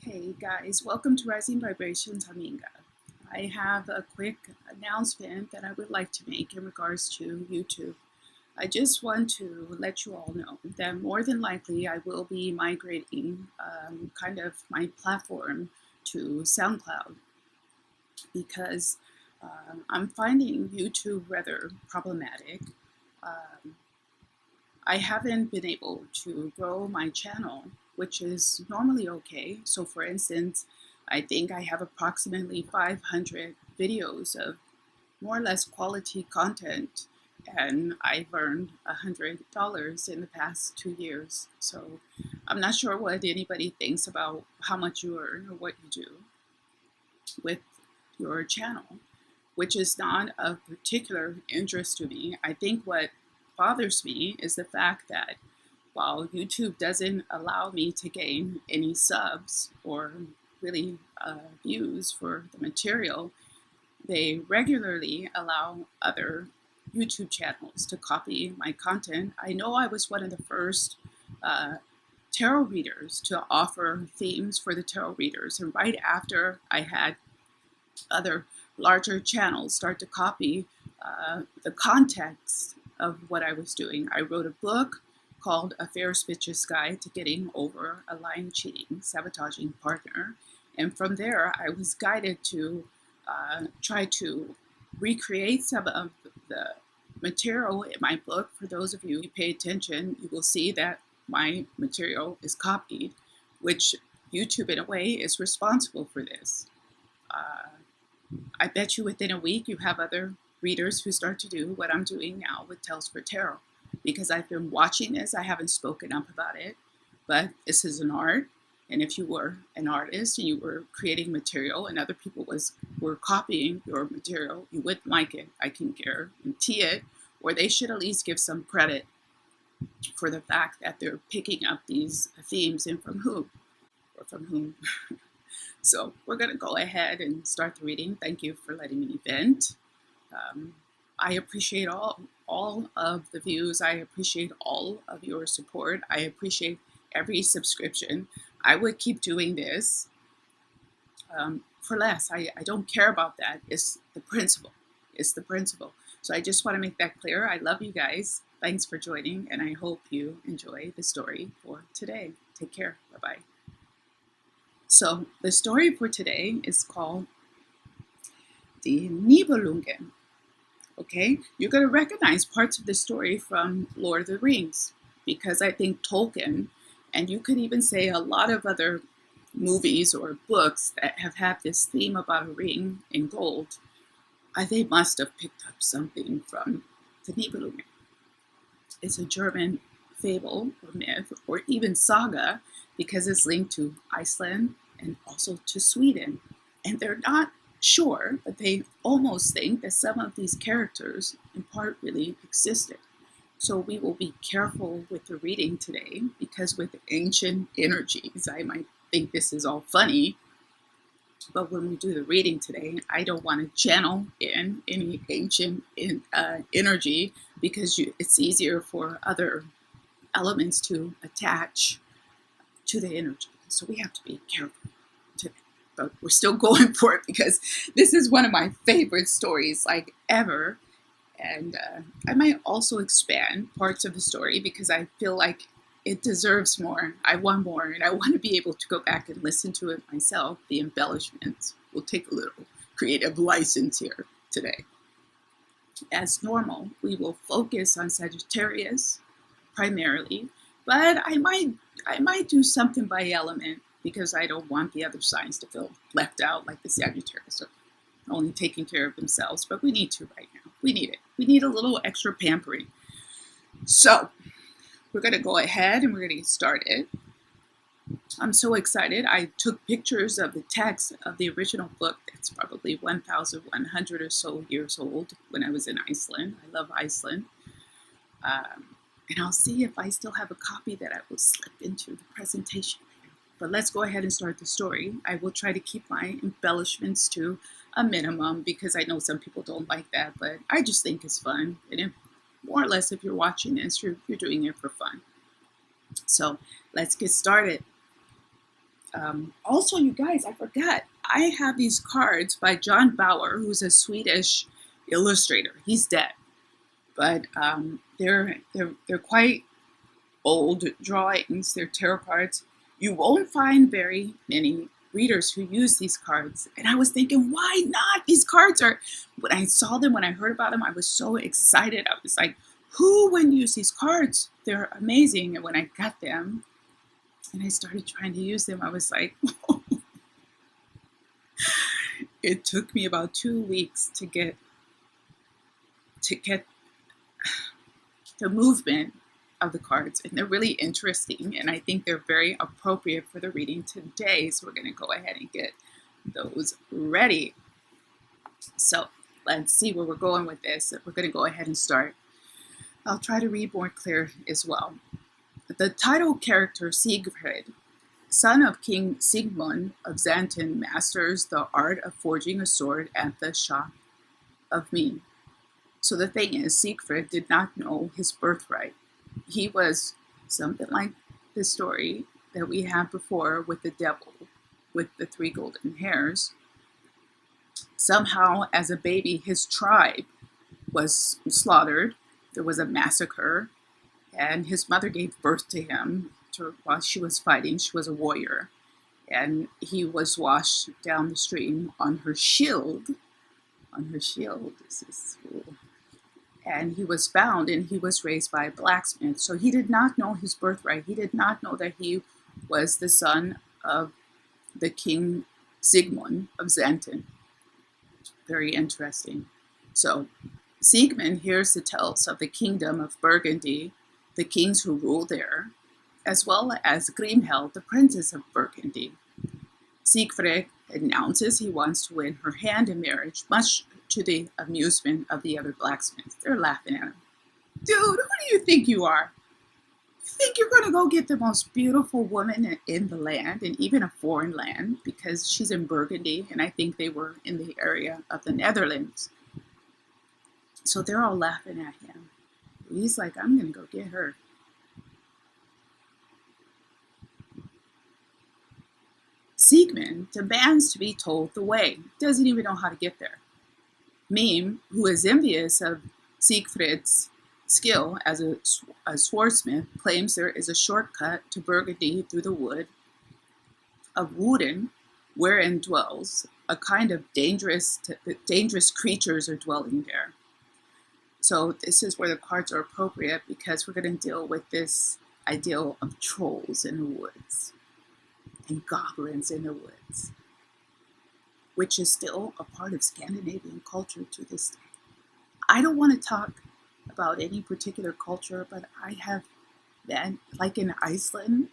Hey guys, welcome to Rising Vibrations Aminga. I have a quick announcement that I would like to make in regards to YouTube. I just want to let you all know that more than likely I will be migrating kind of my platform to SoundCloud because I'm finding YouTube rather problematic. Um, I haven't been able to grow my channel, which is normally okay. So for instance, I think I have approximately 500 videos of more or less quality content, and I've earned $100 in the past 2 years. So I'm not sure what anybody thinks about how much you earn or what you do with your channel, which is not of particular interest to me. I think what bothers me is the fact that while YouTube doesn't allow me to gain any subs or really views for the material, they regularly allow other YouTube channels to copy my content. I know I was one of the first tarot readers to offer themes for the tarot readers, and right after I had other larger channels start to copy the context of what I was doing. I wrote a book called A Fair Bitch's Guide to Getting Over a Lying, Cheating, Sabotaging Partner. And from there, I was guided to try to recreate some of the material in my book. For those of you who pay attention, you will see that my material is copied, which YouTube, in a way, is responsible for this. I bet you within a week you have other readers who start to do what I'm doing now with Tales for Tarot. Because I've been watching this, I haven't spoken up about it, but this is an art. And if you were an artist and you were creating material and other people were copying your material, you wouldn't like it. I can guarantee it. Or they should at least give some credit for the fact that they're picking up these themes and from whom or from whom. So we're going to go ahead and start the reading. Thank you for letting me vent. I appreciate all of the views. I appreciate all of your support. I appreciate every subscription. I would keep doing this for less. I don't care about that. It's the principle. It's the principle. So I just want to make that clear. I love you guys. Thanks for joining, and I hope you enjoy the story for today. Take care. Bye-bye. So the story for today is called Die Nibelungen. Okay, you're going to recognize parts of the story from Lord of the Rings because I think Tolkien, and you could even say a lot of other movies or books that have had this theme about a ring in gold, they must have picked up something from the Nibelungen. It's a German fable or myth or even saga because it's linked to Iceland and also to Sweden. And they're not sure, but they almost think that some of these characters in part really existed. So we will be careful with the reading today because with ancient energies, I might think this is all funny, but when we do the reading today, I don't want to channel in any ancient energy because it's easier for other elements to attach to the energy. So we have to be careful today. But we're still going for it because this is one of my favorite stories like ever. And I might also expand parts of the story because I feel like it deserves more. I want more, and I want to be able to go back and listen to it myself. The embellishments will take a little creative license here today. As normal, we will focus on Sagittarius primarily, but I might do something by element because I don't want the other signs to feel left out like the Sagittarius are only taking care of themselves, but we need to right now. We need it. We need a little extra pampering. So we're going to go ahead and we're going to get started. I'm so excited. I took pictures of the text of the original book that's probably 1,100 or so years old when I was in Iceland. I love Iceland. And I'll see if I still have a copy that I will slip into the presentation. But let's go ahead and start the story. I will try to keep my embellishments to a minimum because I know some people don't like that, but I just think it's fun. And if, more or less, if you're watching this, you're doing it for fun. So let's get started. Also, you guys, I forgot. I have these cards by John Bauer, who's a Swedish illustrator. He's dead, but they're quite old drawings. They're tarot cards. You won't find very many readers who use these cards. And I was thinking, why not? These cards are, when I saw them, when I heard about them, I was so excited. I was like, who wouldn't use these cards? They're amazing. And when I got them and I started trying to use them, I was like, it took me about 2 weeks to get the movement of the cards, and they're really interesting, and I think they're very appropriate for the reading today. So we're going to go ahead and get those ready. So let's see where we're going with this. We're going to go ahead and start. I'll try to read more clear as well. The title character Siegfried, son of King Siegmund of Xanten, masters the art of forging a sword at the shop of Mime. So the thing is, Siegfried did not know his birthright. He was something like the story that we had before with the devil with the 3 golden hairs. Somehow, as a baby, his tribe was slaughtered. There was a massacre, and his mother gave birth to him while she was fighting. She was a warrior, and he was washed down the stream on her shield. This is cool. And he was found, and he was raised by a blacksmith. So he did not know his birthright. He did not know that he was the son of the King Siegmund of Xanten. Very interesting. So Siegmund hears the tales of the kingdom of Burgundy, the kings who rule there, as well as Kriemhild, the princess of Burgundy. Siegfried announces he wants to win her hand in marriage, much to the amusement of the other blacksmiths. They're laughing at him. Dude, who do you think you are? You think you're going to go get the most beautiful woman in the land, and even a foreign land, because she's in Burgundy, and I think they were in the area of the Netherlands. So they're all laughing at him. He's like, I'm going to go get her. Siegmund demands to be told the way. Doesn't even know how to get there. Mime, who is envious of Siegfried's skill as a swordsmith, claims there is a shortcut to Burgundy through the wood of Woden, wherein dwells a kind of dangerous creatures are dwelling there. So this is where the cards are appropriate, because we're going to deal with this ideal of trolls in the woods and goblins in the woods, which is still a part of Scandinavian culture to this day. I don't want to talk about any particular culture, but I have been, like in Iceland,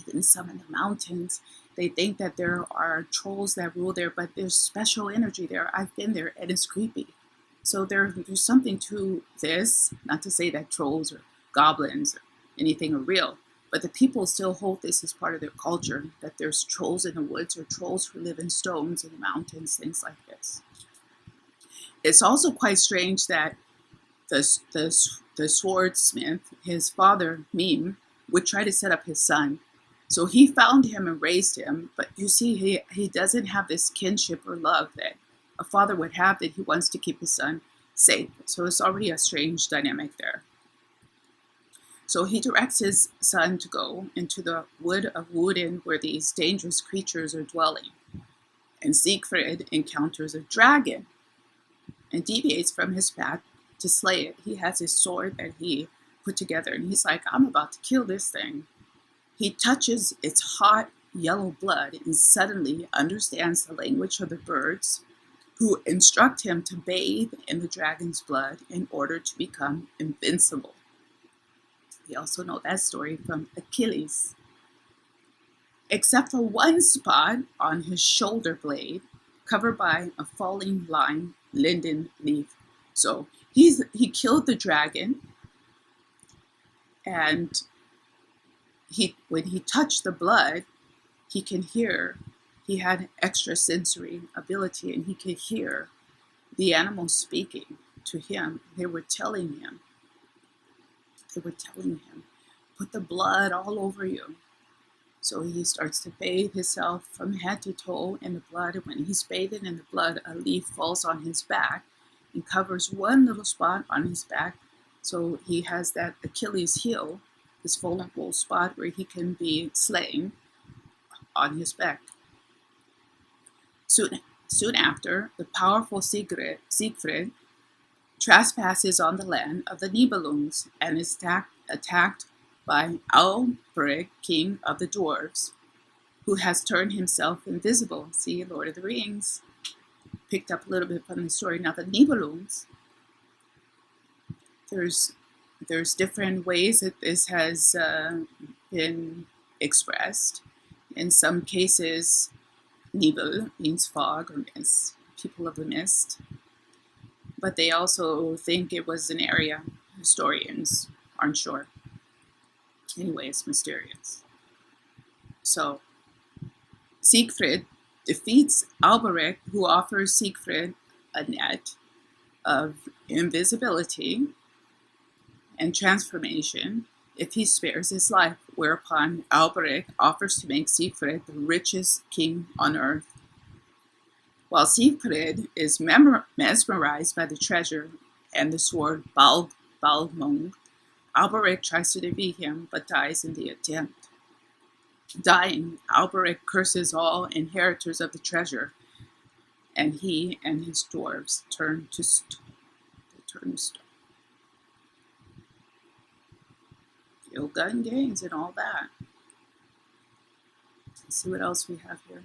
even some in the mountains, they think that there are trolls that rule there, but there's special energy there. I've been there, and it's creepy. So there's something to this, not to say that trolls or goblins or anything are real, but the people still hold this as part of their culture, that there's trolls in the woods or trolls who live in stones in the mountains, things like this. It's also quite strange that the swordsmith, his father, Mime, would try to set up his son. So he found him and raised him, but you see, he doesn't have this kinship or love that a father would have, that he wants to keep his son safe. So it's already a strange dynamic there. So he directs his son to go into the wood of Woden, where these dangerous creatures are dwelling. And Siegfried encounters a dragon and deviates from his path to slay it. He has his sword that he put together, and he's like, I'm about to kill this thing. He touches its hot yellow blood and suddenly understands the language of the birds, who instruct him to bathe in the dragon's blood in order to become invincible. We also know that story from Achilles. Except for one spot on his shoulder blade, covered by a falling linden leaf. So he killed the dragon, and when he touched the blood, he can hear. He had extrasensory ability, and he could hear the animals speaking to him. They were telling him, put the blood all over you. So he starts to bathe himself from head to toe in the blood. And when he's bathing in the blood, a leaf falls on his back and covers one little spot on his back. So he has that Achilles heel, this vulnerable spot where he can be slain on his back. Soon after, the powerful Siegfried trespasses on the land of the Nibelungs and is attacked by Alberic, king of the dwarves, who has turned himself invisible. See, Lord of the Rings. Picked up a little bit from the story. Now, the Nibelungs, there's different ways that this has been expressed. In some cases, Nibel means fog or mist, people of the mist. But they also think it was an area. Historians aren't sure. Anyway, it's mysterious. So, Siegfried defeats Alberic, who offers Siegfried a net of invisibility and transformation if he spares his life, whereupon Alberic offers to make Siegfried the richest king on earth. While Siegfried is mesmerized by the treasure and the sword Balmung, Alberic tries to defeat him but dies in the attempt. Dying, Alberic curses all inheritors of the treasure, and he and his dwarves turn to stone. Gun games and all that. Let's see what else we have here.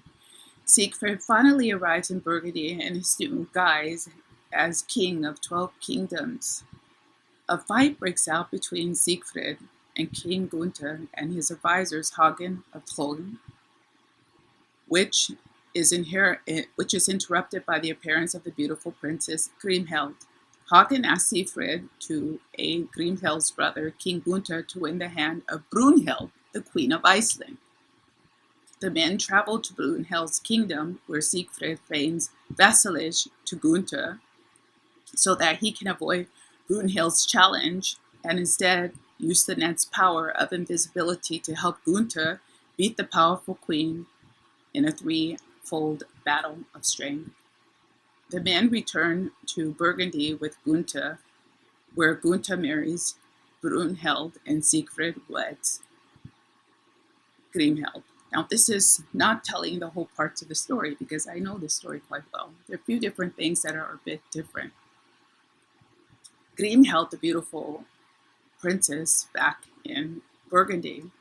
Siegfried finally arrives in Burgundy in his new guise as king of 12 kingdoms. A fight breaks out between Siegfried and King Gunther and his advisors Hagen of Trogen, which is interrupted by the appearance of the beautiful princess Kriemhild. Hagen asks Siegfried to aid Kriemhild's brother, King Gunther, to win the hand of Brunhild, the Queen of Iceland. The men travel to Brunhild's kingdom, where Siegfried feigns vassalage to Gunther so that he can avoid Brunhild's challenge and instead use the net's power of invisibility to help Gunther beat the powerful queen in a threefold battle of strength. The men return to Burgundy with Gunther, where Gunther marries Brunhild and Siegfried weds Kriemhild. Now, this is not telling the whole parts of the story because I know this story quite well. There are a few different things that are a bit different. Kriemhild, the beautiful princess back in Burgundy,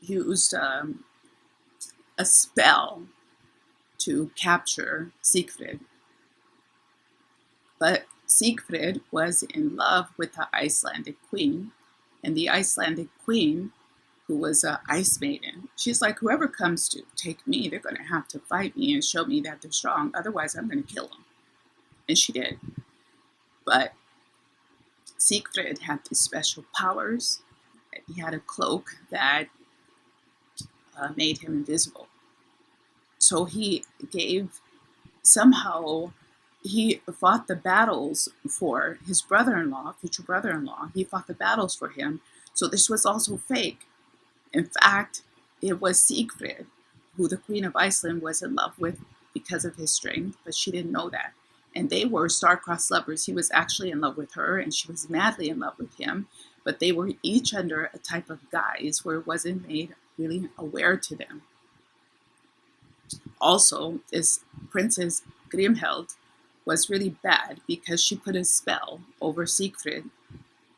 used a spell to capture Siegfried. But Siegfried was in love with the Icelandic queen, and the Icelandic queen, who was an ice maiden, she's like, whoever comes to take me, they're going to have to fight me and show me that they're strong, otherwise I'm going to kill them. And she did. But Siegfried had these special powers. He had a cloak that made him invisible. So he fought the battles for his brother-in-law, future brother-in-law. He fought the battles for him. So this was also fake. In fact, it was Siegfried who the Queen of Iceland was in love with because of his strength, but she didn't know that. And they were star-crossed lovers. He was actually in love with her, and she was madly in love with him. But they were each under a type of guise where it wasn't made really aware to them. Also, this Princess Kriemhild was really bad because she put a spell over Siegfried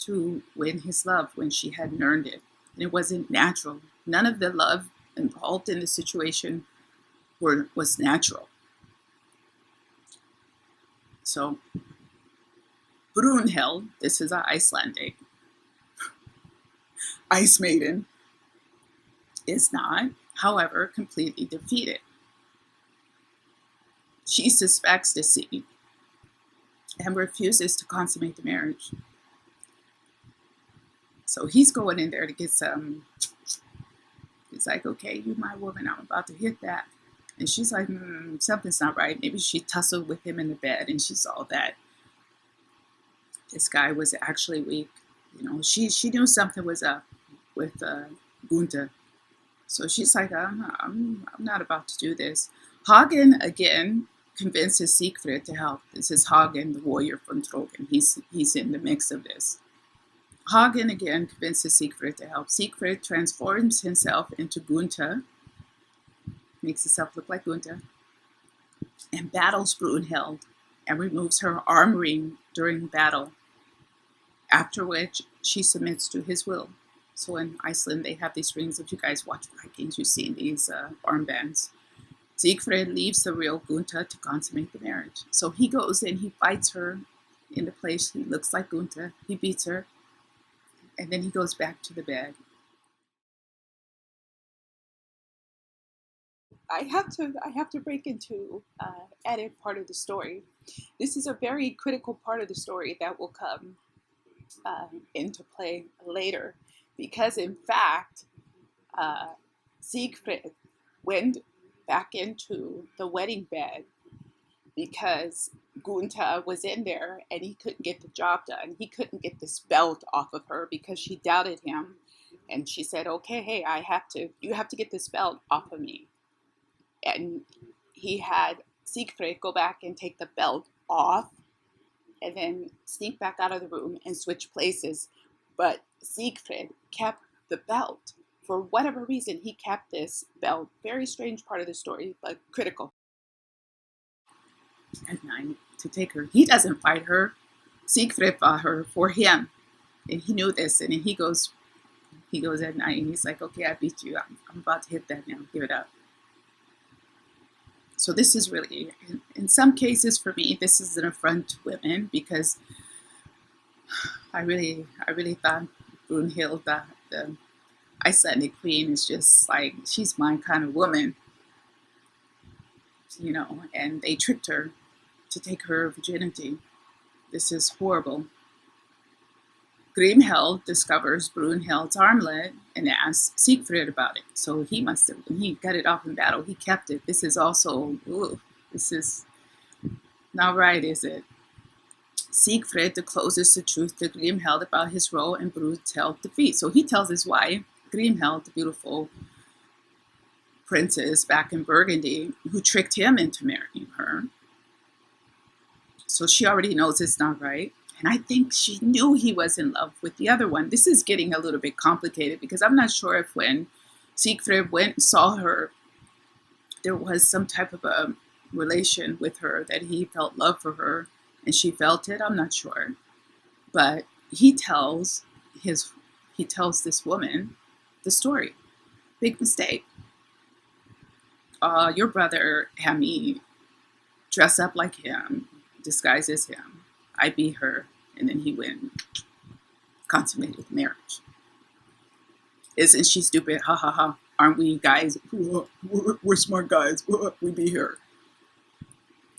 to win his love when she hadn't earned it. And it wasn't natural. None of the love involved in the situation was natural. So, Brunhild, this is an Icelandic ice maiden, is not, however, completely defeated. She suspects deceit and refuses to consummate the marriage. So he's going in there to get some. He's like, okay, you my woman, I'm about to hit that. And she's like, something's not right. Maybe she tussled with him in the bed and she saw that this guy was actually weak. You know, she knew something was up with Gunther. So she's like, I'm not about to do this. Hagen again convinces Siegfried to help. This is Hagen, the warrior from Trogen. He's in the mix of this. Hagen again convinces Siegfried to help. Siegfried transforms himself into Gunther, makes himself look like Gunther, and battles Brunhild and removes her armoring during battle, after which she submits to his will. So in Iceland, they have these rings. If you guys watch Vikings, you've seen these armbands. Siegfried leaves the real Gunther to consummate the marriage. So he goes and he fights her in the place. He looks like Gunther. He beats her. And then he goes back to the bed. I have to break into edit part of the story. This is a very critical part of the story that will come into play later, because in fact, Siegfried went back into the wedding bed because Gunther was in there and he couldn't get the job done. He couldn't get this belt off of her because she doubted him, and she said, "Okay, hey, you have to get this belt off of me." And he had Siegfried go back and take the belt off and then sneak back out of the room and switch places. But Siegfried kept the belt. For whatever reason, he kept this belt. Very strange part of the story, but critical. At night, to take her. He doesn't fight her. Siegfried fought her for him. And he knew this. And then he goes at night and he's like, "Okay, I beat you. I'm about to hit that now. Give it up." So this is really, in some cases for me, this is an affront to women, because I really thought Brunhild, the Icelandic queen, is just like, she's my kind of woman, and they tricked her to take her virginity. This is horrible. Kriemhild discovers Brunhild's armlet and asks Siegfried about it. So he must have, when he got it off in battle, he kept it. This is also, this is not right, is it? Siegfried discloses the truth to Kriemhild about his role in Brunhild's defeat. So he tells his wife, Kriemhild, the beautiful princess back in Burgundy, who tricked him into marrying her. So she already knows it's not right. And I think she knew he was in love with the other one. This is getting a little bit complicated, because I'm not sure if when Siegfried went and saw her, there was some type of a relation with her, that he felt love for her and she felt it. I'm not sure. But he tells this woman the story. Big mistake. Your brother had me dress up like him, disguise as him. I beat her, and then he went and consummated the marriage. Isn't she stupid? Ha ha ha. Aren't we guys? We're smart guys. We beat her.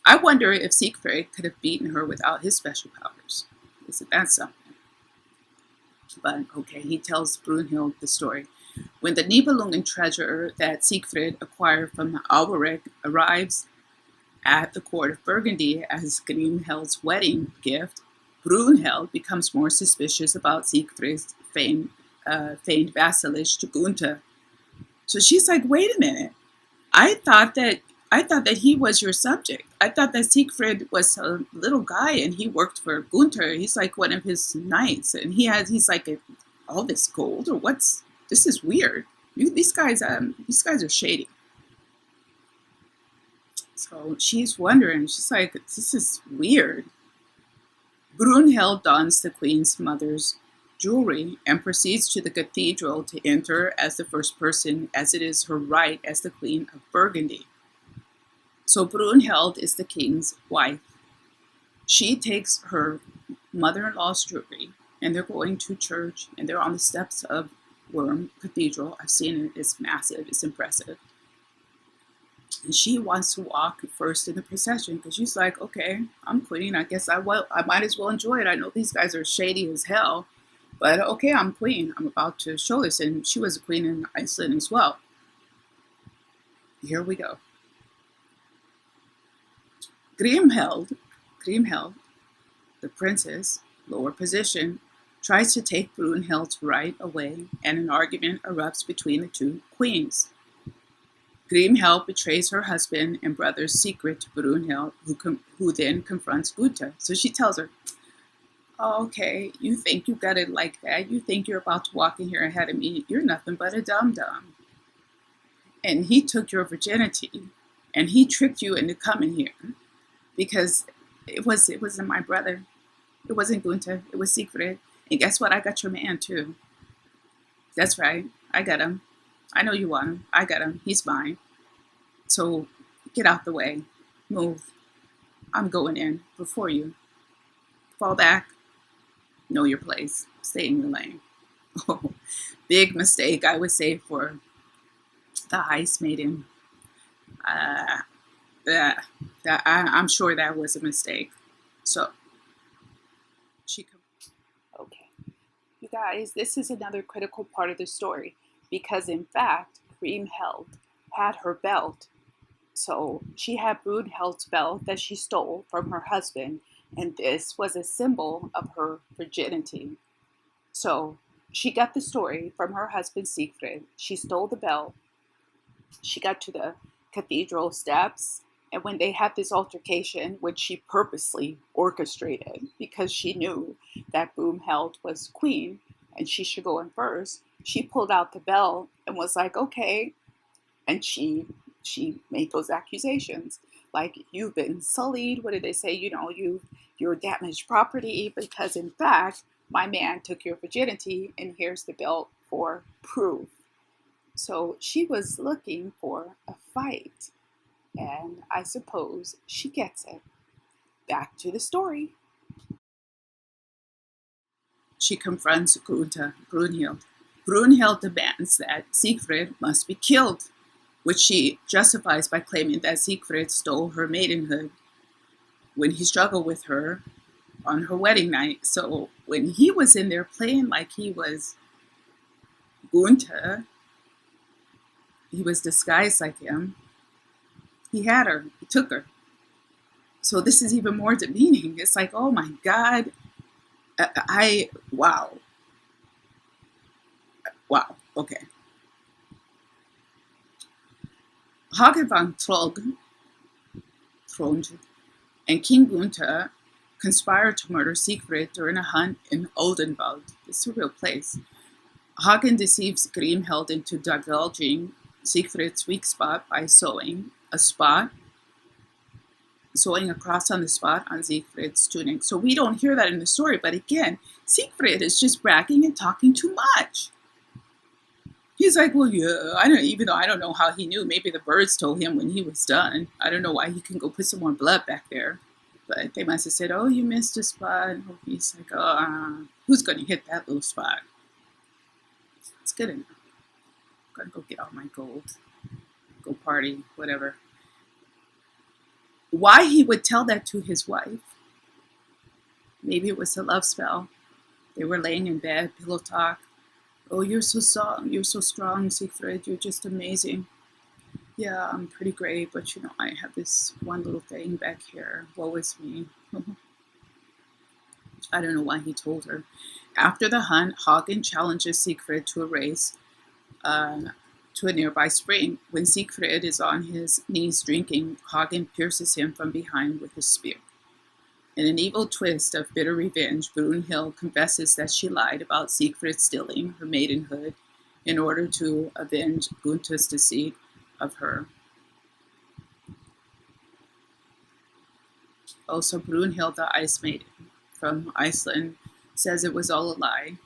I wonder if Siegfried could have beaten her without his special powers. Isn't that something? But okay, he tells Brunhild the story. When the Nibelungen treasure that Siegfried acquired from Alberic arrives at the court of Burgundy as Kriemhild's wedding gift, Brunhild becomes more suspicious about Siegfried's feigned vassalage to Gunther. So she's like, "Wait a minute! I thought that he was your subject. I thought that Siegfried was a little guy and he worked for Gunther. He's like one of his knights, and he's like all this gold, or what's? This is weird. These guys are shady." So she's wondering, she's like, "This is weird." Brunhild dons the queen's mother's jewelry and proceeds to the cathedral to enter as the first person, as it is her right as the Queen of Burgundy. So Brunhild is the king's wife. She takes her mother-in-law's jewelry, and they're going to church, and they're on the steps of Worm Cathedral. I've seen it. It's massive. It's impressive. And she wants to walk first in the procession, because she's like, "Okay, I'm queen. I guess I might as well enjoy it. I know these guys are shady as hell, but okay, I'm queen. I'm about to show this." And she was a queen in Iceland as well. Here we go. Kriemhild, the princess, lower position, tries to take Brunhild's right away, and an argument erupts between the two queens. Kriemhild betrays her husband and brother's secret to Brunhild, who then confronts Gunther. So she tells her, oh, okay, you think you got it like that? You think you're about to walk in here ahead of me? You're nothing but a dum-dum. And he took your virginity, and he tricked you into coming here because it wasn't my brother. It wasn't Gunther. It was Siefried. And guess what? I got your man too. That's right. I got him. I know you want him. I got him. He's mine. So get out the way. Move. I'm going in before you. Fall back. Know your place. Stay in your lane. Oh, big mistake, I would say, for the Ice Maiden. I'm sure that was a mistake. So she. Okay, you guys, this is another critical part of the story because, in fact, Kriemhild had her belt. So she had Brunhild's belt that she stole from her husband, and this was a symbol of her virginity. So she got the story from her husband Siegfried. She stole the belt. She got to the cathedral steps, and when they had this altercation, which she purposely orchestrated because she knew that Brumhild was queen and she should go in first, she pulled out the belt and was like, okay. And she made those accusations. Like, you've been sullied. What did they say? You're damaged property because, in fact, my man took your virginity, and here's the belt for proof. So she was looking for a fight, and I suppose she gets it. Back to the story. She confronts Brunhild. Brunhild demands that Siegfried must be killed, which she justifies by claiming that Siegfried stole her maidenhood when he struggled with her on her wedding night. So when he was in there playing like he was Gunther, he was disguised like him, he had her, he took her. So this is even more demeaning. It's like, oh my God, wow. Wow, okay. Hagen von Trog and King Gunther conspired to murder Siegfried during a hunt in Oldenwald. It's a real place. Hagen deceives Kriemhild into divulging Siegfried's weak spot by sewing a cross on the spot on Siegfried's tunic. So we don't hear that in the story, but again, Siegfried is just bragging and talking too much. He's like, well, yeah, even though I don't know how he knew. Maybe the birds told him when he was done. I don't know why he can go put some more blood back there. But they must have said, oh, you missed a spot. And he's like, who's going to hit that little spot? It's good enough. I'm going to go get all my gold. Go party, whatever. Why he would tell that to his wife? Maybe it was a love spell. They were laying in bed, pillow talk. Oh, you're so strong, Siegfried. You're just amazing. Yeah, I'm pretty great, but I have this one little thing back here. Woe is me. I don't know why he told her. After the hunt, Hagen challenges Siegfried to a race to a nearby spring. When Siegfried is on his knees drinking, Hagen pierces him from behind with his spear. In an evil twist of bitter revenge, Brunhild confesses that she lied about Siegfried stealing her maidenhood in order to avenge Gunther's deceit of her. Also, Brunhild, the Ice Maiden from Iceland, says it was all a lie.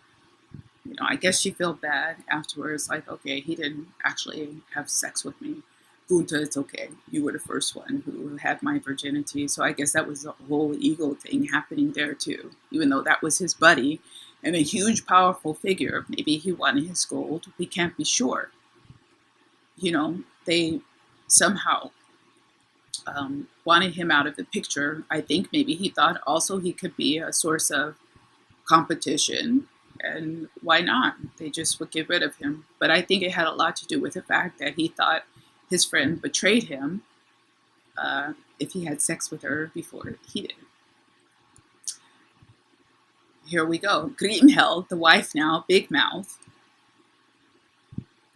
I guess she felt bad afterwards, like, okay, he didn't actually have sex with me. Gunther, it's okay. You were the first one who had my virginity. So I guess that was a whole ego thing happening there too. Even though that was his buddy and a huge, powerful figure. Maybe he wanted his gold. We can't be sure. They somehow wanted him out of the picture. I think maybe he thought also he could be a source of competition. And why not? They just would get rid of him. But I think it had a lot to do with the fact that he thought his friend betrayed him if he had sex with her before he did. here we go. Kriemhild, the wife now, Big Mouth,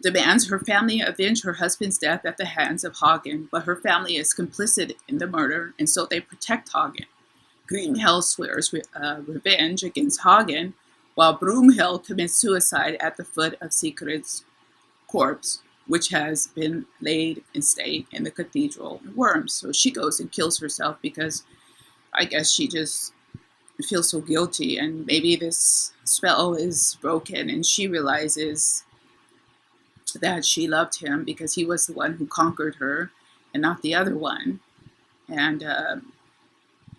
demands her family avenge her husband's death at the hands of Hagen, but her family is complicit in the murder, and so they protect Hagen. Kriemhild swears revenge against Hagen, while Brumhild commits suicide at the foot of Siegfried's corpse, which has been laid in state in the cathedral in Worms. So she goes and kills herself because I guess she just feels so guilty, and maybe this spell is broken, and she realizes that she loved him because he was the one who conquered her and not the other one. And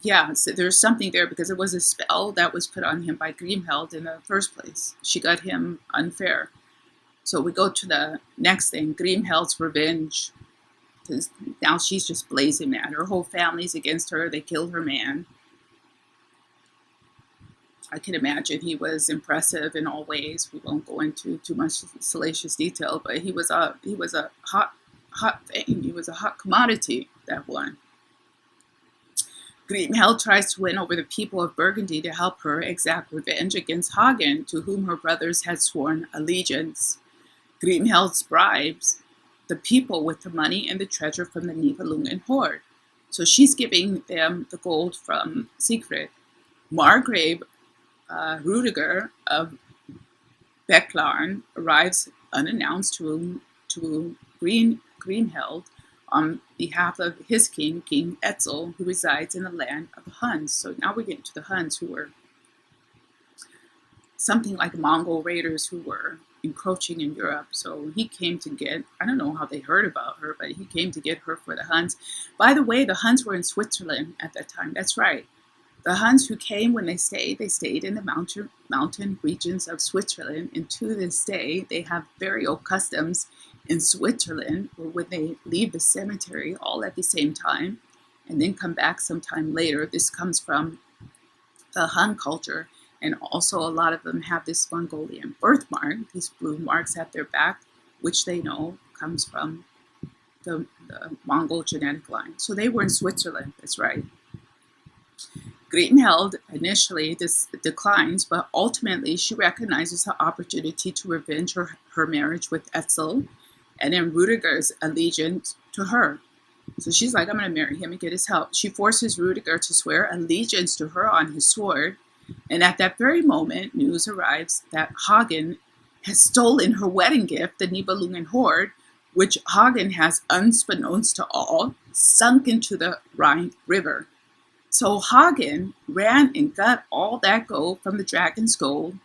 yeah, so there's something there because it was a spell that was put on him by Kriemhild in the first place. She got him unfair. So we go to the next thing, Kriemhild's revenge. Because now she's just blazing mad. Her whole family's against her. They killed her man. I can imagine he was impressive in all ways. We won't go into too much salacious detail, but he was a hot thing. He was a hot commodity, that one. Kriemhild tries to win over the people of Burgundy to help her exact revenge against Hagen, to whom her brothers had sworn allegiance. Kriemhild bribes the people with the money and the treasure from the Nibelungen horde. So she's giving them the gold from Siefried. Margrave Rudiger of Becklarn arrives unannounced to Kriemhild on behalf of his king, King Etzel, who resides in the land of the Huns. So now we get to the Huns, who were something like Mongol raiders who were encroaching in Europe. So he came to get, I don't know how they heard about her, but he came to get her for the Huns. By the way, the Huns were in Switzerland at that time. That's right. The Huns who came, when they stayed in the mountain regions of Switzerland. And to this day, they have very old customs in Switzerland, where when they leave the cemetery all at the same time and then come back sometime later. This comes from the Han culture. And also a lot of them have this Mongolian birthmark, these blue marks at their back, which they know comes from the Mongol genetic line. So they were in Switzerland, that's right. Kriemhild initially declines, but ultimately she recognizes the opportunity to revenge her marriage with Etzel and then Rudiger's allegiance to her. So she's like, I'm going to marry him and get his help. She forces Rudiger to swear allegiance to her on his sword. And at that very moment, news arrives that Hagen has stolen her wedding gift, the Nibelungen hoard, which Hagen has, unbeknownst to all, sunk into the Rhine River. So Hagen ran and got all that gold from the dragon's gold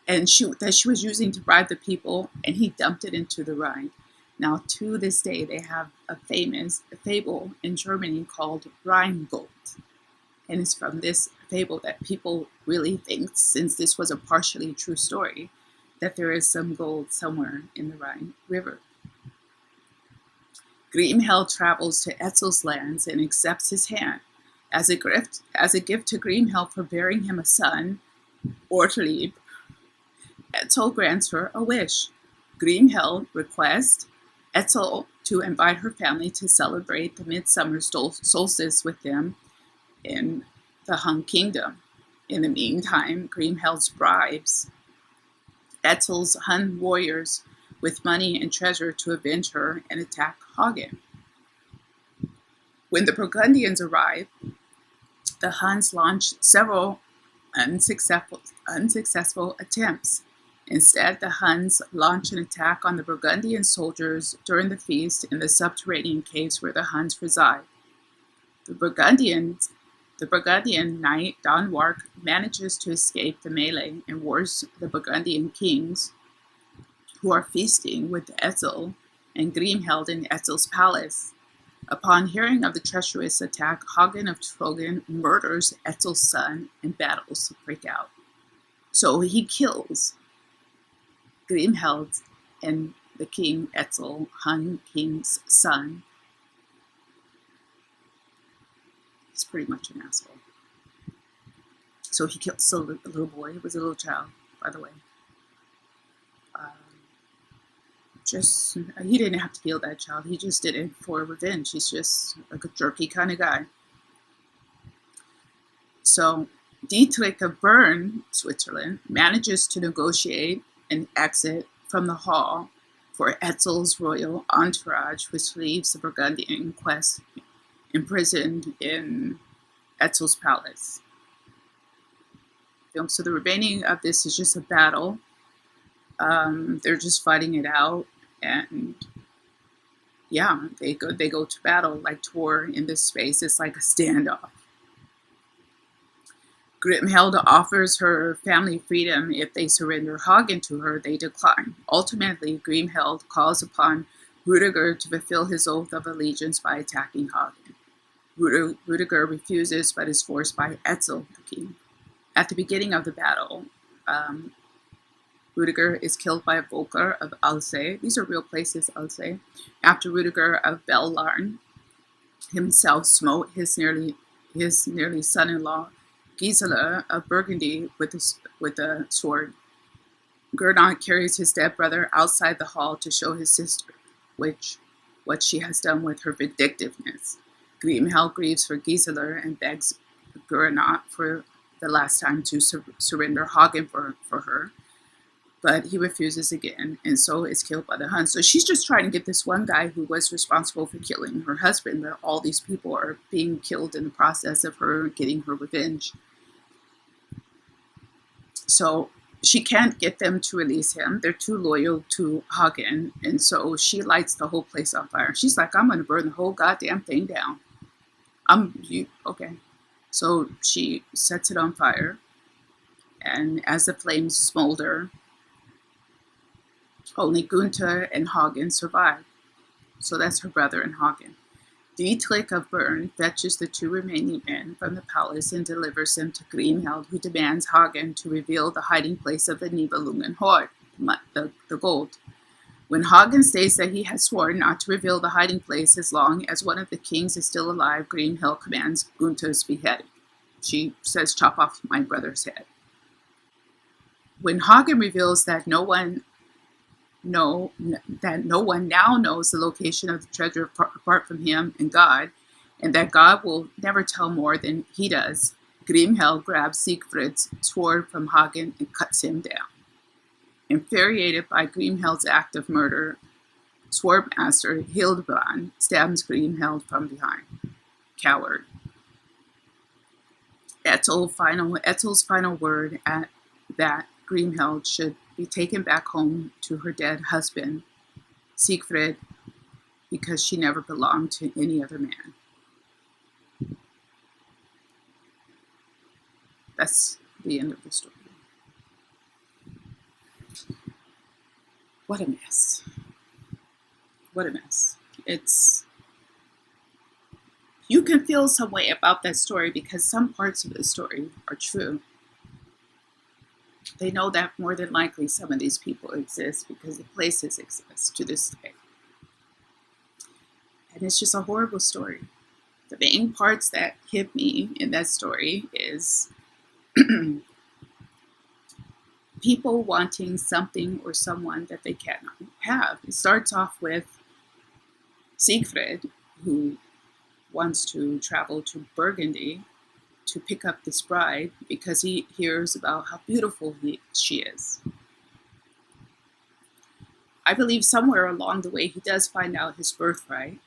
and that she was using to bribe the people, and he dumped it into the Rhine. Now, to this day, they have a famous fable in Germany called Rheingold. And it's from this fable that people really think, since this was a partially true story, that there is some gold somewhere in the Rhine River. Kriemhild travels to Etzel's lands and accepts his hand. As a gift to Kriemhild for bearing him a son, Ortlieb, Etzel grants her a wish. Kriemhild requests Etzel to invite her family to celebrate the midsummer solstice with them in the Hun kingdom. In the meantime, Kriemhild bribes Etzel's Hun warriors with money and treasure to avenge her and attack Hagen. When the Burgundians arrive, the Huns launch several unsuccessful attempts. Instead, the Huns launch an attack on the Burgundian soldiers during the feast in the subterranean caves where the Huns reside. The Burgundian knight Danwark manages to escape the melee and warns the Burgundian kings, who are feasting with Etzel and Kriemhild in Etzel's palace. Upon hearing of the treacherous attack, Hagen of Trogen murders Etzel's son and battles break out. So he kills Kriemhild and the king Etzel, Hun king's son. He's pretty much an asshole. So he kills a little boy. He was a little child, by the way. He didn't have to kill that child. He just did it for revenge. He's just like a jerky kind of guy. So Dietrich of Bern, Switzerland, manages to negotiate an exit from the hall for Etzel's royal entourage, which leaves the Burgundian quest imprisoned in Etzel's palace. So the remaining of this is just a battle. They're just fighting it out, and yeah, they go to battle like Tor in this space. It's like a standoff. Kriemhild offers her family freedom if they surrender Hagen to her. They decline. Ultimately, Kriemhild calls upon Rudiger to fulfill his oath of allegiance by attacking Hagen. Rudiger refuses, but is forced by Etzel, the king. At the beginning of the battle, Rudiger is killed by Volker of Alzey. These are real places, Alzey. After Rudiger of Bellarn himself smote his nearly son-in-law Gisela of Burgundy with a sword. Gernot carries his dead brother outside the hall to show his sister what she has done with her vindictiveness. Kriemhild grieves for Gisela and begs Gernot for the last time to surrender Hagen for her. But he refuses again, and so is killed by the Huns. So she's just trying to get this one guy who was responsible for killing her husband, but all these people are being killed in the process of her getting her revenge. So she can't get them to release him. They're too loyal to Hagen, and so she lights the whole place on fire. She's like, I'm going to burn the whole goddamn thing down. Okay. So she sets it on fire, and as the flames smolder, only Gunther and Hagen survive. So that's her brother and Hagen. Dietrich of Bern fetches the two remaining men from the palace and delivers them to Kriemhild, who demands Hagen to reveal the hiding place of the Nibelungen hoard, the gold. When Hagen states that he has sworn not to reveal the hiding place as long as one of the kings is still alive, Kriemhild commands Gunther's beheading. She says, chop off my brother's head. When Hagen reveals that no one now knows the location of the treasure apart from him and God, and that God will never tell more than he does, Kriemhild grabs Siegfried's sword from Hagen and cuts him down. Infuriated by Kriemhild's act of murder, Swordmaster Hildebrand stabs Kriemhild from behind. Coward. Etzel's final word at that Kriemhild should be taken back home to her dead husband, Siegfried, because she never belonged to any other man. That's the end of the story. What a mess. What a mess. You can feel some way about that story because some parts of the story are true. They know that more than likely some of these people exist because the places exist to this day. And it's just a horrible story. The main parts that hit me in that story is people wanting something or someone that they cannot have. It starts off with Siegfried, who wants to travel to Burgundy to pick up this bride because he hears about how beautiful she is. I believe somewhere along the way he does find out his birthright,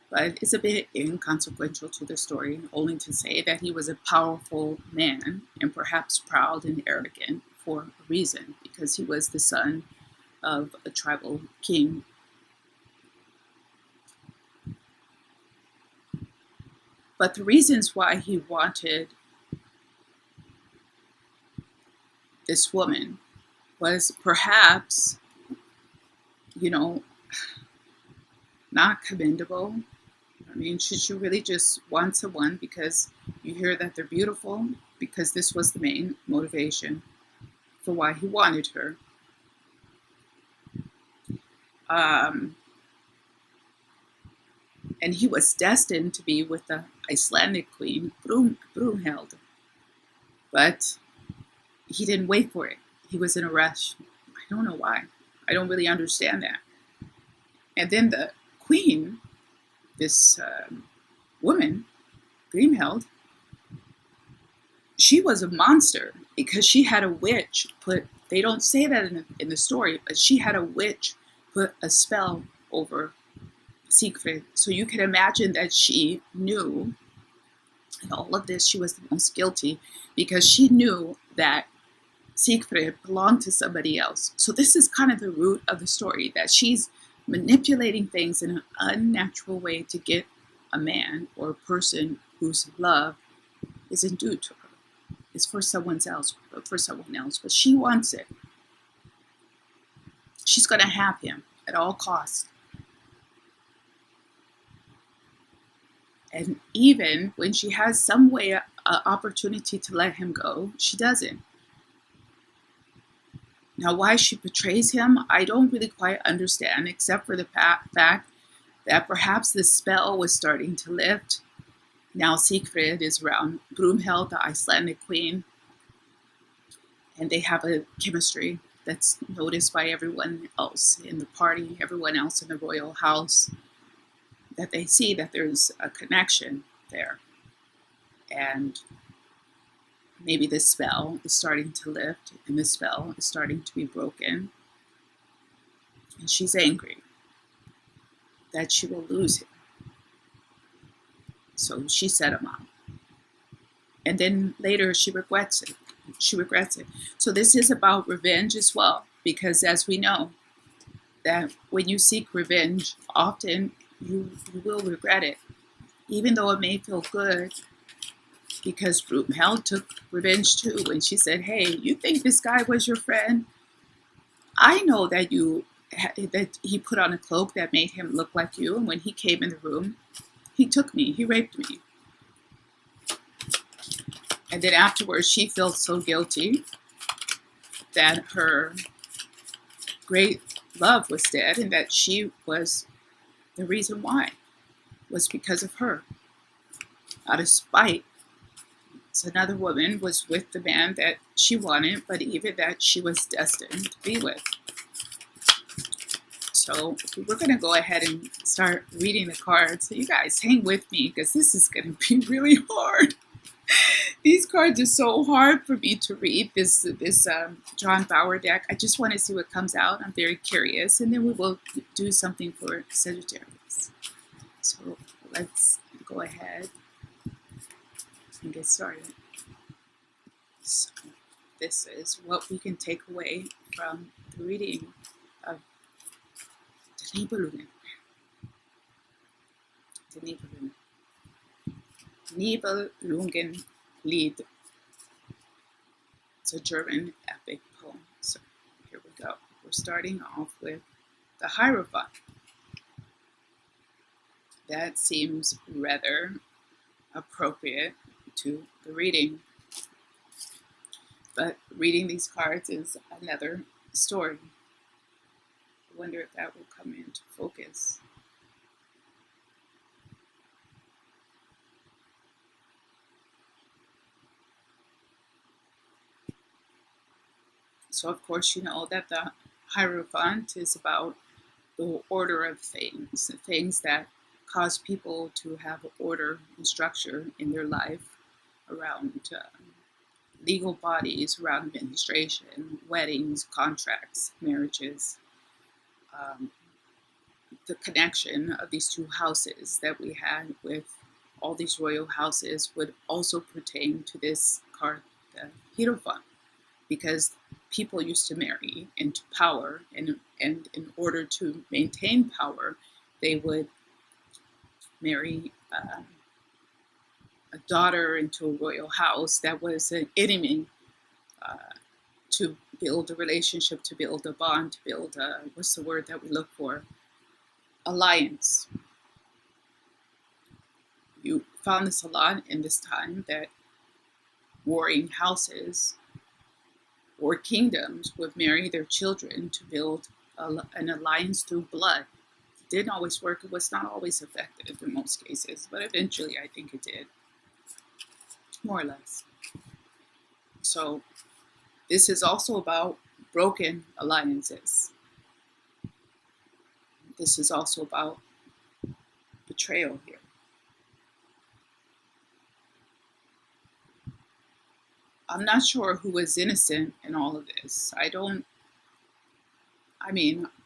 but it's a bit inconsequential to the story, only to say that he was a powerful man and perhaps proud and arrogant for a reason, because he was the son of a tribal king. But the reasons why he wanted this woman was perhaps, not commendable. I mean, should you really just want someone because you hear that they're beautiful? Because this was the main motivation for why he wanted her. And he was destined to be with the Icelandic queen, Brumhild. But he didn't wait for it. He was in a rush. I don't know why. I don't really understand that. And then the queen, this woman, Kriemhild, she was a monster because she had a witch put, they don't say that in the story, but she had a witch put a spell over Siegfried. So you can imagine that she knew in all of this, she was the most guilty because she knew that Siegfried belonged to somebody else. So this is kind of the root of the story, that she's manipulating things in an unnatural way to get a man or a person whose love isn't due to her. It's for someone else, but she wants it. She's going to have him at all costs. And even when she has some way, opportunity to let him go, she doesn't. Now, why she betrays him, I don't really quite understand, except for the fact that perhaps the spell was starting to lift. Now Siegfried is around Brumhild, the Icelandic queen, and they have a chemistry that's noticed by everyone else in the party, everyone else in the royal house, that they see that there's a connection there. And maybe the spell is starting to lift and the spell is starting to be broken. And she's angry that she will lose him. So she set him up. And then later she regrets it. So this is about revenge as well, because as we know, that when you seek revenge, often you will regret it, even though it may feel good, because Brumhild took revenge too when she said, hey, you think this guy was your friend? I know that that he put on a cloak that made him look like you, and when he came in the room, he took me, he raped me. And then afterwards, she felt so guilty that her great love was dead, and that she was the reason why was because of her. Out of spite, so another woman was with the man that she wanted, but even that she was destined to be with. So we're going to go ahead and start reading the cards. So you guys hang with me, because this is going to be really hard. These cards are so hard for me to read, this John Bauer deck. I just want to see what comes out. I'm very curious. And then we will do something for Sagittarius. So let's go ahead and get started. So this is what we can take away from the reading of the Nibelungen. Nibelungenlied. It's a German epic poem. So here we go. We're starting off with the Hierophant. That seems rather appropriate to the reading. But reading these cards is another story. I wonder if that will come into focus. So of course you know that the Hierophant is about the order of things, the things that cause people to have order and structure in their life around legal bodies, around administration, weddings, contracts, marriages. The connection of these two houses that we had with all these royal houses would also pertain to this card, the Hierophant, because people used to marry into power, and in order to maintain power, they would marry a daughter into a royal house that was an enemy, to build a relationship, to build a bond, to build a, what's the word that we look for? Alliance. You found this a lot in this time, that warring houses or kingdoms would marry their children to build an alliance through blood. It didn't always work. It was not always effective in most cases, but eventually I think it did, more or less. So this is also about broken alliances. This is also about betrayal here. I'm not sure who was innocent in all of this.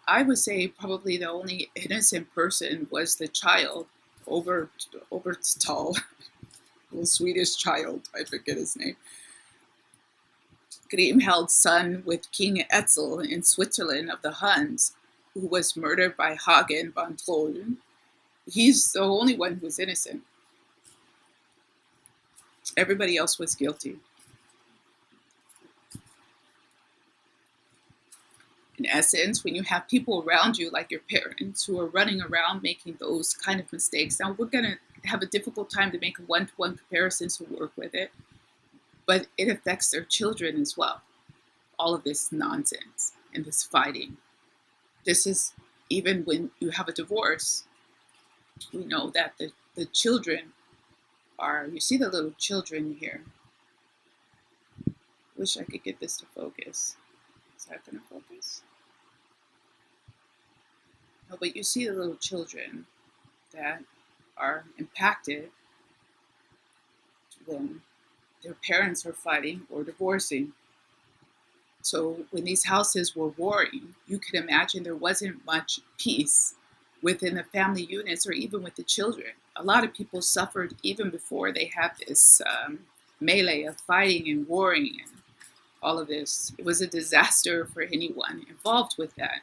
I would say probably the only innocent person was the child, over tall, little Swedish child, I forget his name. Kriemhild's son with King Etzel in Switzerland of the Huns, who was murdered by Hagen von Troll. He's the only one who was innocent. Everybody else was guilty. In essence, when you have people around you like your parents who are running around making those kind of mistakes, now we're going to have a difficult time to make a one-to-one comparison to work with it, but it affects their children as well. All of this nonsense and this fighting. This is even when you have a divorce. We know that the children are, you see the little children here. Wish I could get this to focus. Is that going to focus? No, but you see the little children that are impacted when their parents are fighting or divorcing. So when these houses were warring, you can imagine there wasn't much peace within the family units or even with the children. A lot of people suffered even before they had this melee of fighting and warring and all of this. It was a disaster for anyone involved with that.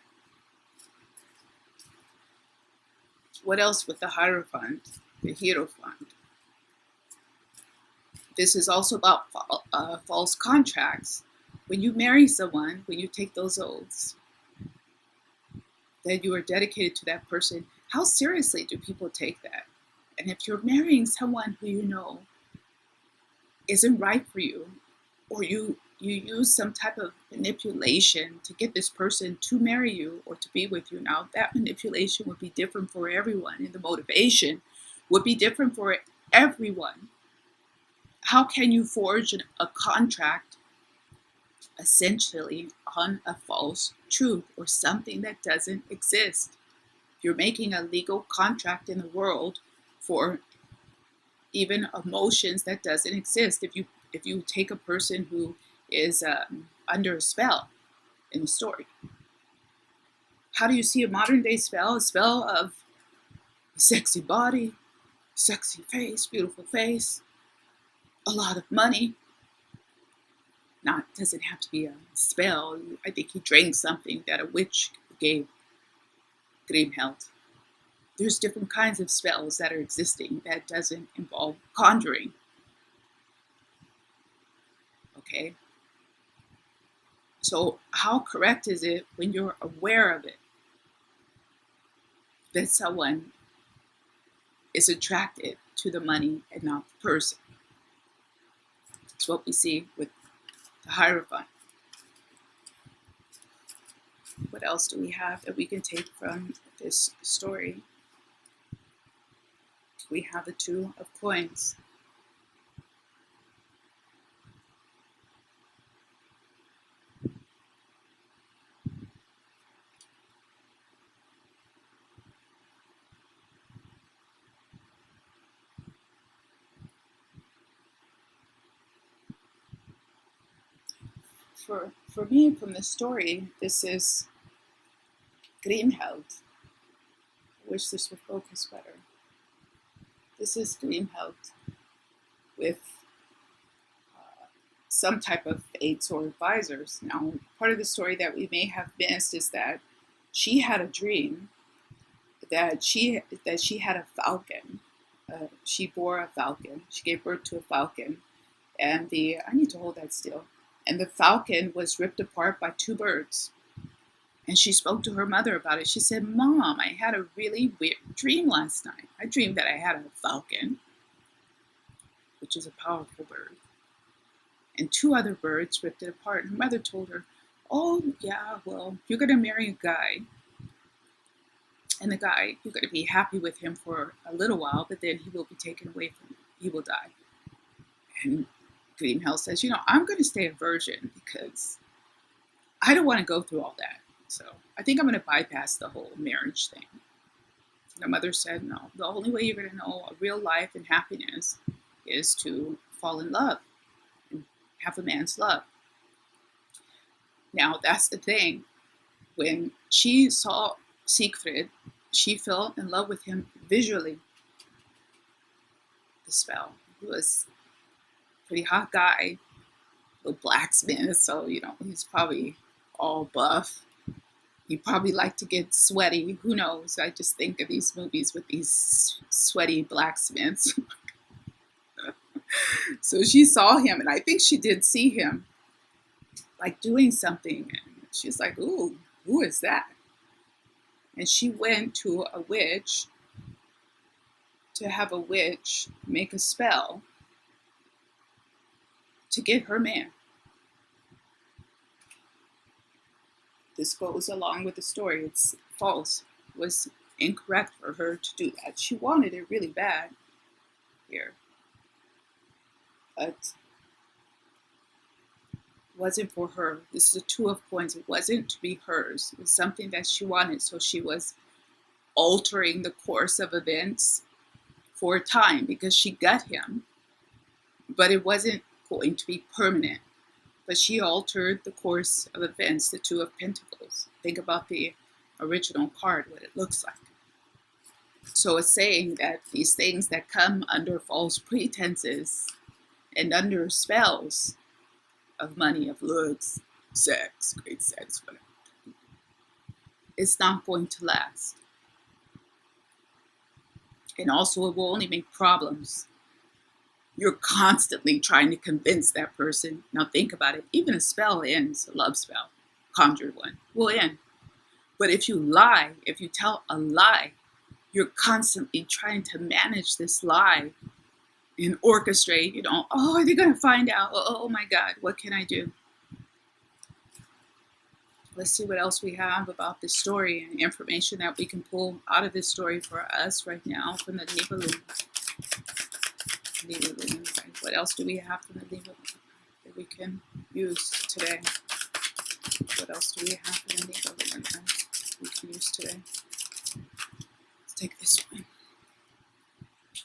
What else with the Hierophant, the Hierophant? This is also about false contracts. When you marry someone, when you take those oaths, that you are dedicated to that person, how seriously do people take that? And if you're marrying someone who you know isn't right for you, or you use some type of manipulation to get this person to marry you or to be with you, now that manipulation would be different for everyone, and the motivation would be different for everyone. How can you forge a contract essentially on a false truth or something that doesn't exist? You're making a legal contract in the world for even emotions that doesn't exist. If you take a person who is under a spell in the story, how do you see a modern day spell? A spell of a sexy body, sexy face, beautiful face, a lot of money. Doesn't have to be a spell. I think he drank something that a witch gave Brumhild. There's different kinds of spells that are existing that doesn't involve conjuring. Okay? So how correct is it when you're aware of it that someone is attracted to the money and not the person? It's what we see with the Hierophant. What else do we have that we can take from this story? We have the Two of Coins. For me, from the story, this is Kriemhild. I wish this would focus better. This is Kriemhild with some type of aides or advisors. Now, part of the story that we may have missed is that she had a dream that she had a falcon. She bore a falcon. She gave birth to a falcon, and I need to hold that still. And the falcon was ripped apart by two birds. And she spoke to her mother about it. She said, "Mom, I had a really weird dream last night. I dreamed that I had a falcon, which is a powerful bird, and two other birds ripped it apart." And her mother told her, "Oh, yeah, well, you're going to marry a guy. And the guy, you're going to be happy with him for a little while, but then he will be taken away from you. He will die." And Kriemhild says, "I'm going to stay a virgin because I don't want to go through all that. So I think I'm going to bypass the whole marriage thing." And her mother said, "No, the only way you're going to know a real life and happiness is to fall in love." And have a man's love. Now, that's the thing. When she saw Siegfried, she fell in love with him visually. The spell. He was a pretty hot guy, a blacksmith, so, he's probably all buff. He probably liked to get sweaty. Who knows? I just think of these movies with these sweaty blacksmiths. So she saw him, and I think she did see him, like, doing something. And she's like, ooh, who is that? And she went to a witch to have a witch make a spell to get her man. This goes along with the story. It's false. It was incorrect for her to do that. She wanted it really bad here. But it wasn't for her. This is a two of coins. It wasn't to be hers. It was something that she wanted. So she was altering the course of events for a time because she got him. But it wasn't going to be permanent. But she altered the course of events, the Two of Pentacles. Think about the original card, what it looks like. So it's saying that these things that come under false pretenses and under spells of money, of looks, sex, great sex, whatever, it's not going to last. And also it will only make problems. You're constantly trying to convince that person. Now think about it. Even a spell ends, a love spell, conjured one, will end. But if you lie, if you tell a lie, you're constantly trying to manage this lie and orchestrate, oh, are they going to find out? Oh my God, what can I do? Let's see what else we have about this story and information that we can pull out of this story for us right now from the Nibelung. Right? What else do we have from the Nibelung that we can use today? What else do we have from the Nibelung that we can use today? Let's take this one.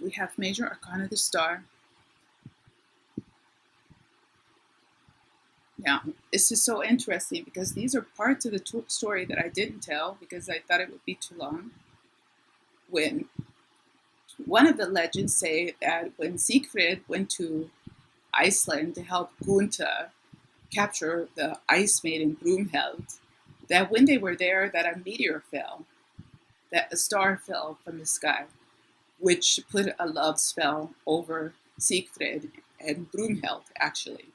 We have Major Arcana, the Star. Now, this is so interesting because these are parts of the story that I didn't tell because I thought it would be too long. When one of the legends say that when Siegfried went to Iceland to help Gunther capture the ice maiden Brumhild, that when they were there, that a meteor fell, that a star fell from the sky, which put a love spell over Siegfried and Brumhild, actually.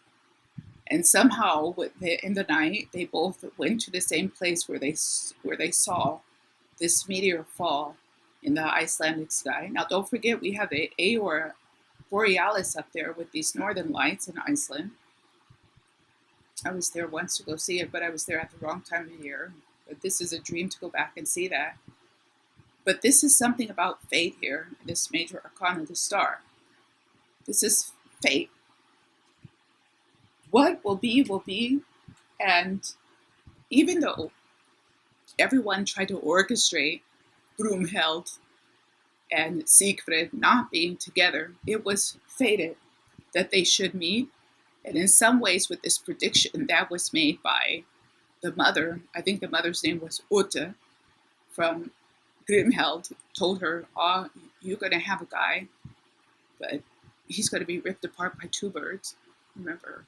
And somehow, in the night, they both went to the same place where they saw this meteor fall in the Icelandic sky. Now, don't forget, we have the Aurora Borealis up there with these northern lights in Iceland. I was there once to go see it, but I was there at the wrong time of year. But this is a dream to go back and see that. But this is something about fate here, this Major Arcana, the Star. This is fate. What will be, and even though everyone tried to orchestrate Brumhild and Siegfried not being together, it was fated that they should meet. And in some ways, with this prediction that was made by the mother, I think the mother's name was Ute, from Kriemhild, told her, oh, you're going to have a guy, but he's going to be ripped apart by two birds. Remember,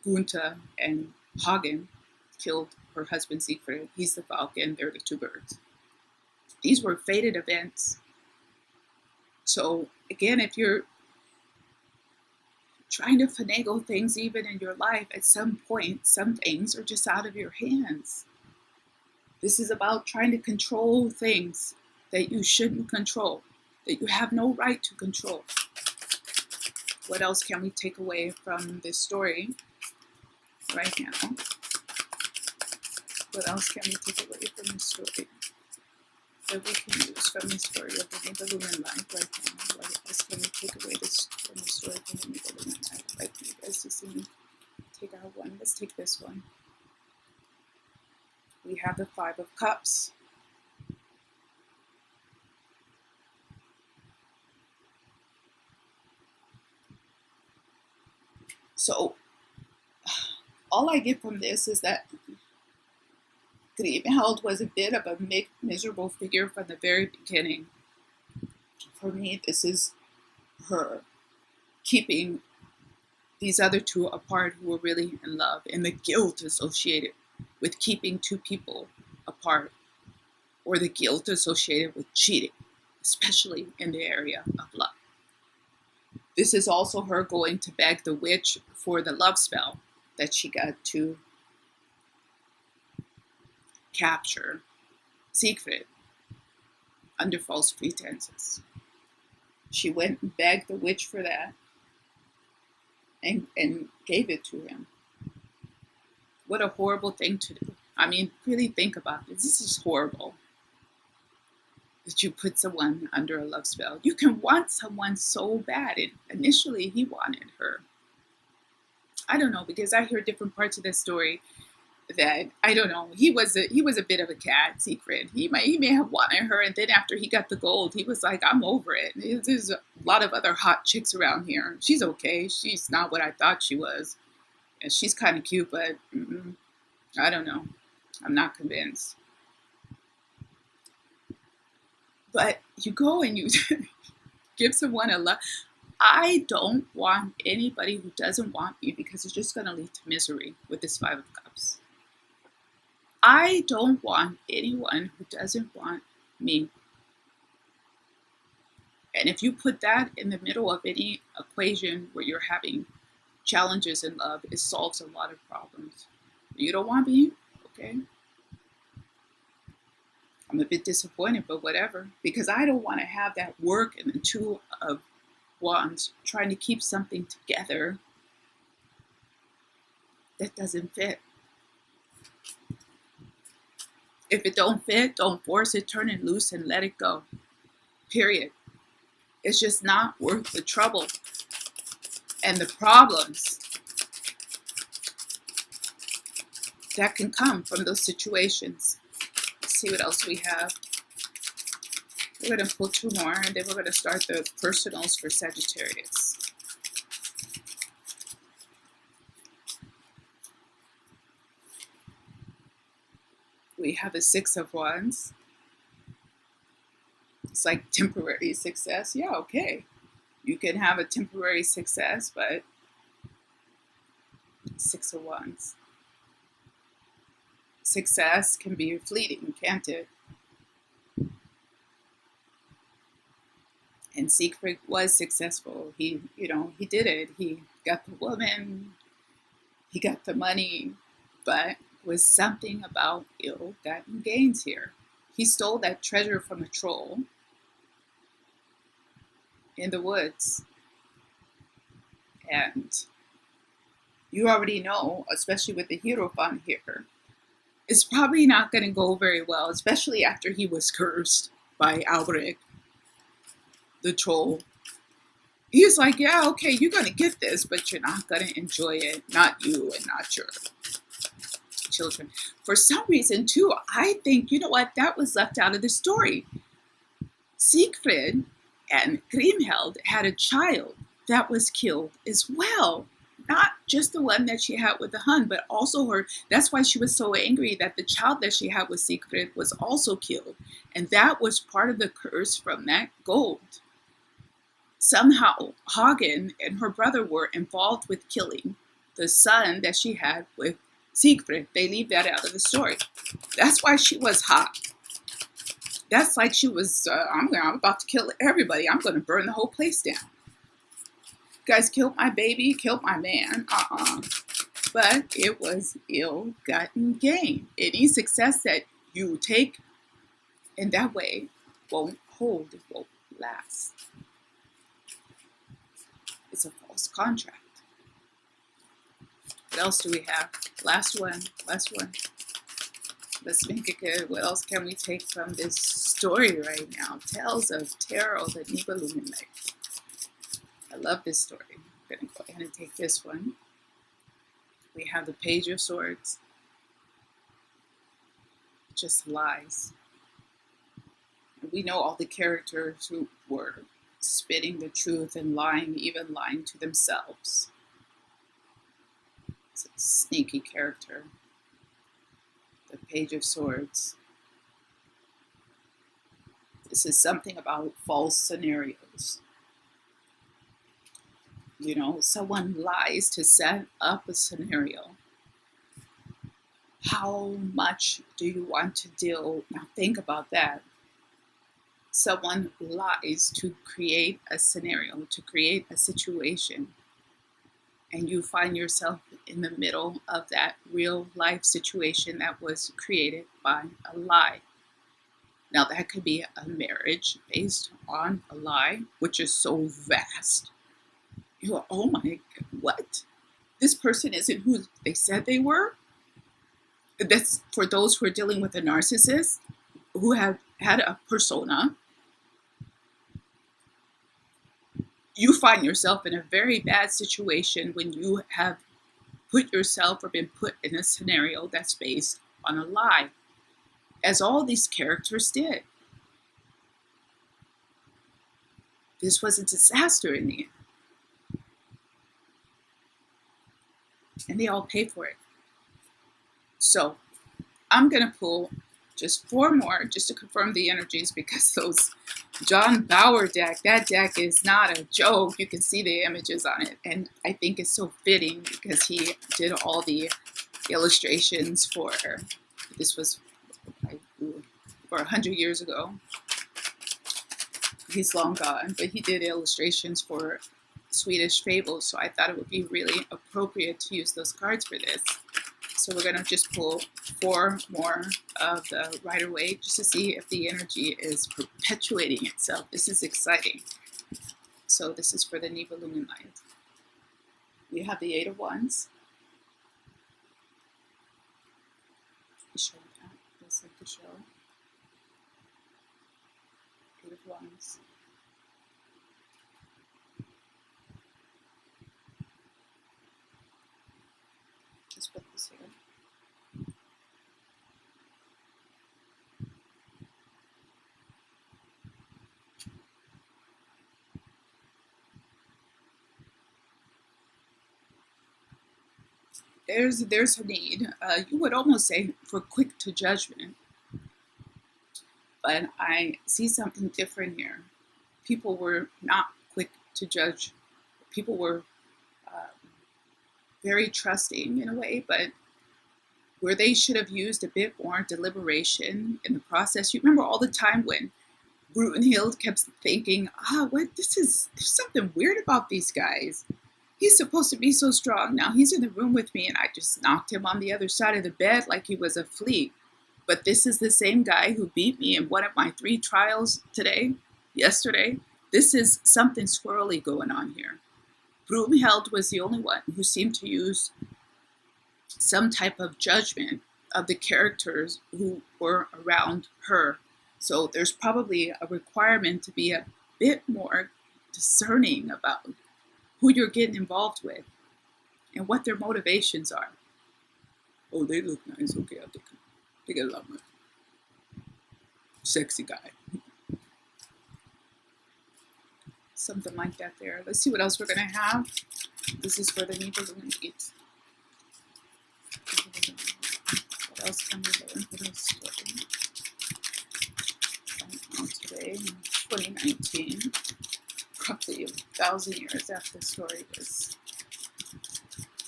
Gunther and Hagen killed her husband Siegfried. He's the falcon, they're the two birds. These were fated events. So again, if you're trying to finagle things even in your life, at some point, some things are just out of your hands. This is about trying to control things that you shouldn't control, that you have no right to control. What else can we take away from this story right now? What else can we take away from this story that we can use from the story of the Nibelungen life right now? What else can we take away from the story of the Nibelungen life? I'd like you guys to see me take out one. Let's take this one. We have the Five of Cups. So all I get from this is that Kriemhild was a bit of a miserable figure from the very beginning. For me, this is her keeping these other two apart who were really in love, and the guilt associated with keeping two people apart, or the guilt associated with cheating, especially in the area of love. This is also her going to beg the witch for the love spell that she got to capture Siegfried under false pretenses. She went and begged the witch for that and gave it to him. What a horrible thing to do. I mean, really think about it. This is horrible. That you put someone under a love spell. You can want someone so bad. And initially, he wanted her. I don't know, because I hear different parts of this story that, I don't know, he was a bit of a cat, Siefried. He may have wanted her, and then after he got the gold, he was like, I'm over it. There's a lot of other hot chicks around here. She's okay. She's not what I thought she was. And she's kind of cute, but I don't know. I'm not convinced. But you go and you give someone a love. I don't want anybody who doesn't want me, because it's just going to lead to misery with this Five of Cups. I don't want anyone who doesn't want me. And if you put that in the middle of any equation where you're having challenges in love, it solves a lot of problems. You don't want me? Okay. I'm a bit disappointed, but whatever. Because I don't want to have that work in the Two of Wands trying to keep something together that doesn't fit. If it don't fit, don't force it, turn it loose and let it go. Period. It's just not worth the trouble and the problems that can come from those situations. Let's see what else we have. We're going to pull two more, and then we're going to start the personals for Sagittarius. We have the Six of Wands. It's like temporary success. Yeah, okay. You can have a temporary success, but Six of Wands. Success can be fleeting, can't it? And Siegfried was successful. He did it. He got the woman, he got the money, but was something about ill-gotten gains here. He stole that treasure from a troll in the woods. And you already know, especially with the Hierophant here, it's probably not going to go very well, especially after he was cursed by Albrecht, the troll. He's like, yeah, okay, you're going to get this, but you're not going to enjoy it. Not you and not your children. For some reason, too, I think, you know what, that was left out of the story. Siegfried and Kriemhild had a child that was killed as well. Not just the one that she had with the Hun, but also her. That's why she was so angry that the child that she had with Siegfried was also killed. And that was part of the curse from that gold. Somehow, Hagen and her brother were involved with killing the son that she had with Siegfried. They leave that out of the story. That's why she was hot. That's like she was, I'm about to kill everybody. I'm going to burn the whole place down. You guys killed my baby, killed my man. But it was ill-gotten gain. Any success that you take in that way won't hold, it won't last. It's a false contract. What else do we have? Last one. Let's make it good. What else can we take from this story right now? Tales of Terror, the Nibelungen. I love this story. I'm going to go ahead and take this one. We have the Page of Swords. Just lies. And we know all the characters who were spitting the truth and lying, even lying to themselves. It's a sneaky character. The Page of Swords. This is something about false scenarios. You know, someone lies to set up a scenario. How much do you want to deal? Now think about that. Someone lies to create a scenario, to create a situation, and you find yourself in the middle of that real life situation that was created by a lie. Now that could be a marriage based on a lie, which is so vast. You go, oh my God, what? This person isn't who they said they were? That's for those who are dealing with a narcissist, who have had a persona. You find yourself in a very bad situation when you have put yourself or been put in a scenario that's based on a lie, as all these characters did. This was a disaster in the end. And they all pay for it. So I'm going to pull just 4 more just to confirm the energies, because those John Bauer deck, that deck is not a joke. You can see the images on it. And I think it's so fitting because he did all the illustrations for, this was for 100 years ago. He's long gone, but he did illustrations for Swedish fables. So I thought it would be really appropriate to use those cards for this. So we're going to just pull 4 more of the Rider-Waite just to see if the energy is perpetuating itself. This is exciting. So this is for the Nibelungen Light. We have the 8 of Wands. Show that. Just like to show. 8 of Wands. Just put this here. There's a need. You would almost say for quick to judgment, but I see something different here. People were not quick to judge. People were very trusting in a way, but where they should have used a bit more deliberation in the process. You remember all the time when Brumhild kept thinking, there's something weird about these guys. He's supposed to be so strong. Now he's in the room with me and I just knocked him on the other side of the bed like he was a flea. But this is the same guy who beat me in one of my 3 trials yesterday. This is something squirrely going on here. Brumhild was the only one who seemed to use some type of judgment of the characters who were around her. So there's probably a requirement to be a bit more discerning about who you're getting involved with and what their motivations are. Oh, they look nice. Okay, I'll take them. They get a lot more. Sexy guy. Something like that there. Let's see what else we're going to have. This is for the Nibelungen Light. What else can we learn from this story? Today, 2019, roughly 1,000 years after the story was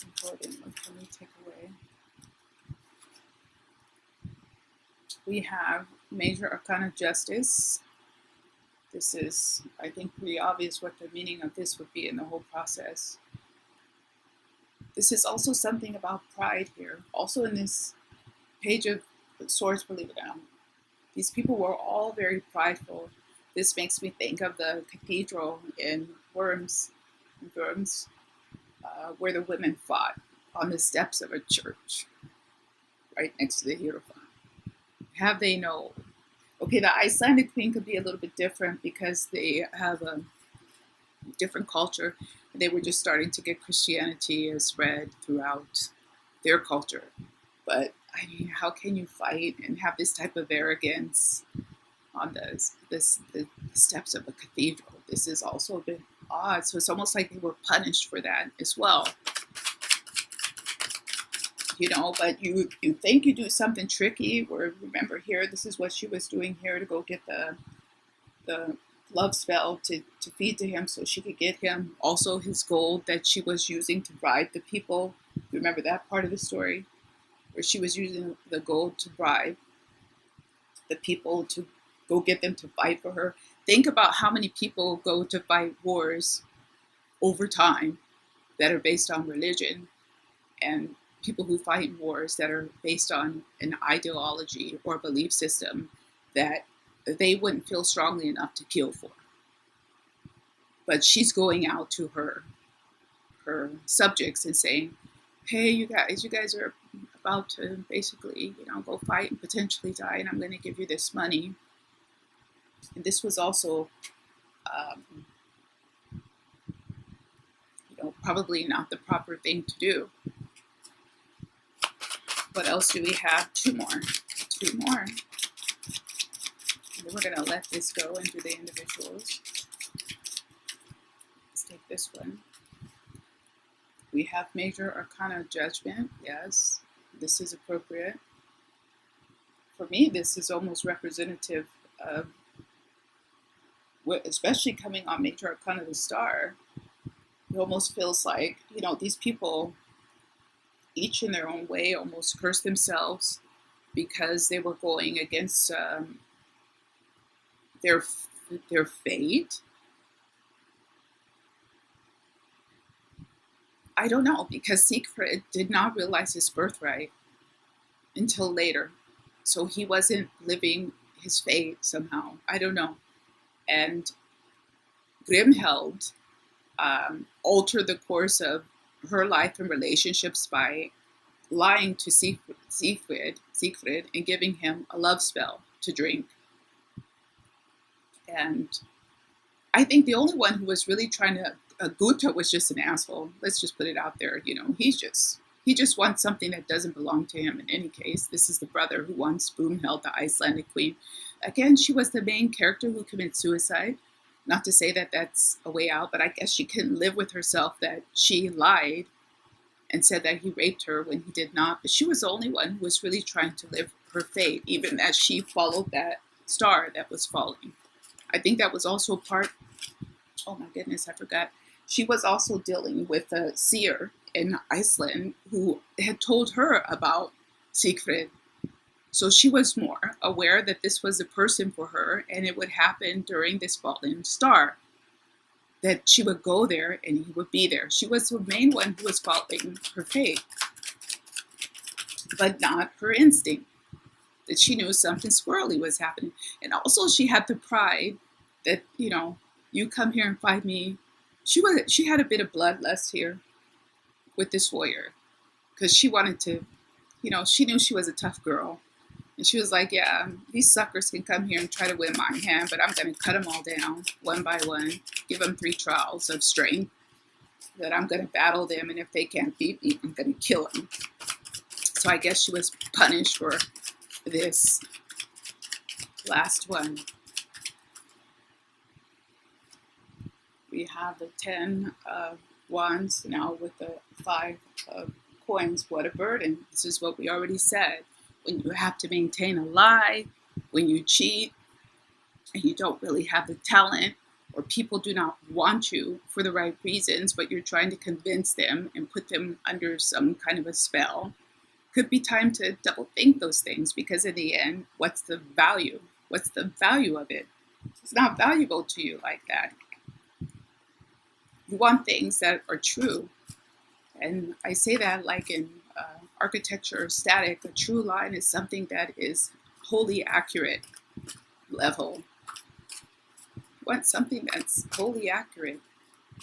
recorded. What can we take away? We have Major Arcana Justice. This is, I think, pretty obvious what the meaning of this would be in the whole process. This is also something about pride here. Also in this Page of Swords, believe it or not, these people were all very prideful. This makes me think of the cathedral in Worms, where the women fought on the steps of a church right next to the Hierophant. Have they know? Okay, the Icelandic queen could be a little bit different because they have a different culture. They were just starting to get Christianity spread throughout their culture. But I mean, how can you fight and have this type of arrogance on the steps of a cathedral? This is also a bit odd. So it's almost like they were punished for that as well. but you think you do something tricky, where remember here, this is what she was doing here to go get the love spell to feed to him so she could get him also his gold that she was using to bribe the people. Remember that part of the story where she was using the gold to bribe the people to go get them to fight for her. Think about how many people go to fight wars over time that are based on religion, and people who fight wars that are based on an ideology or belief system that they wouldn't feel strongly enough to kill for. But she's going out to her subjects and saying, hey, you guys are about to basically, go fight and potentially die, and I'm going to give you this money. And this was also, probably not the proper thing to do. What else do we have? Two more. And then we're going to let this go and do the individuals. Let's take this one. We have Major Arcana Judgment. Yes, this is appropriate. For me, this is almost representative of what, especially coming on Major Arcana the Star. It almost feels like, these people, each in their own way, almost cursed themselves because they were going against their fate. I don't know, because Siegfried did not realize his birthright until later. So he wasn't living his fate somehow. I don't know. And Kriemhild altered the course of her life and relationships by lying to Siefried and giving him a love spell to drink. And I think the only one who was really trying to, Gunther was just an asshole. Let's just put it out there. He just wants something that doesn't belong to him in any case. This is the brother who wants Brumhild, the Icelandic queen. Again, she was the main character who committed suicide. Not to say that that's a way out, but I guess she couldn't live with herself that she lied and said that he raped her when he did not. But she was the only one who was really trying to live her fate, even as she followed that star that was falling. I think that was also part, oh my goodness, I forgot. She was also dealing with a seer in Iceland who had told her about Siegfried. So she was more aware that this was a person for her, and it would happen during this fallen star, that she would go there and he would be there. She was the main one who was following her fate, but not her instinct, that she knew something squirrely was happening. And also she had the pride that, you come here and fight me. She had a bit of bloodlust here with this warrior, because she wanted to, she knew she was a tough girl. And she was like, yeah, these suckers can come here and try to win my hand, but I'm going to cut them all down one by one, give them 3 trials of strength, that I'm going to battle them, and if they can't beat me, I'm going to kill them. So I guess she was punished for this last one. We have the 10 of wands now with the 5 of coins. What a burden. This is what we already said. When you have to maintain a lie, when you cheat, and you don't really have the talent, or people do not want you for the right reasons, but you're trying to convince them and put them under some kind of a spell, could be time to double think those things, because in the end, what's the value? What's the value of it? It's not valuable to you like that. You want things that are true. And I say that like in architecture or static, a true line is something that is wholly accurate level. You want something that's wholly accurate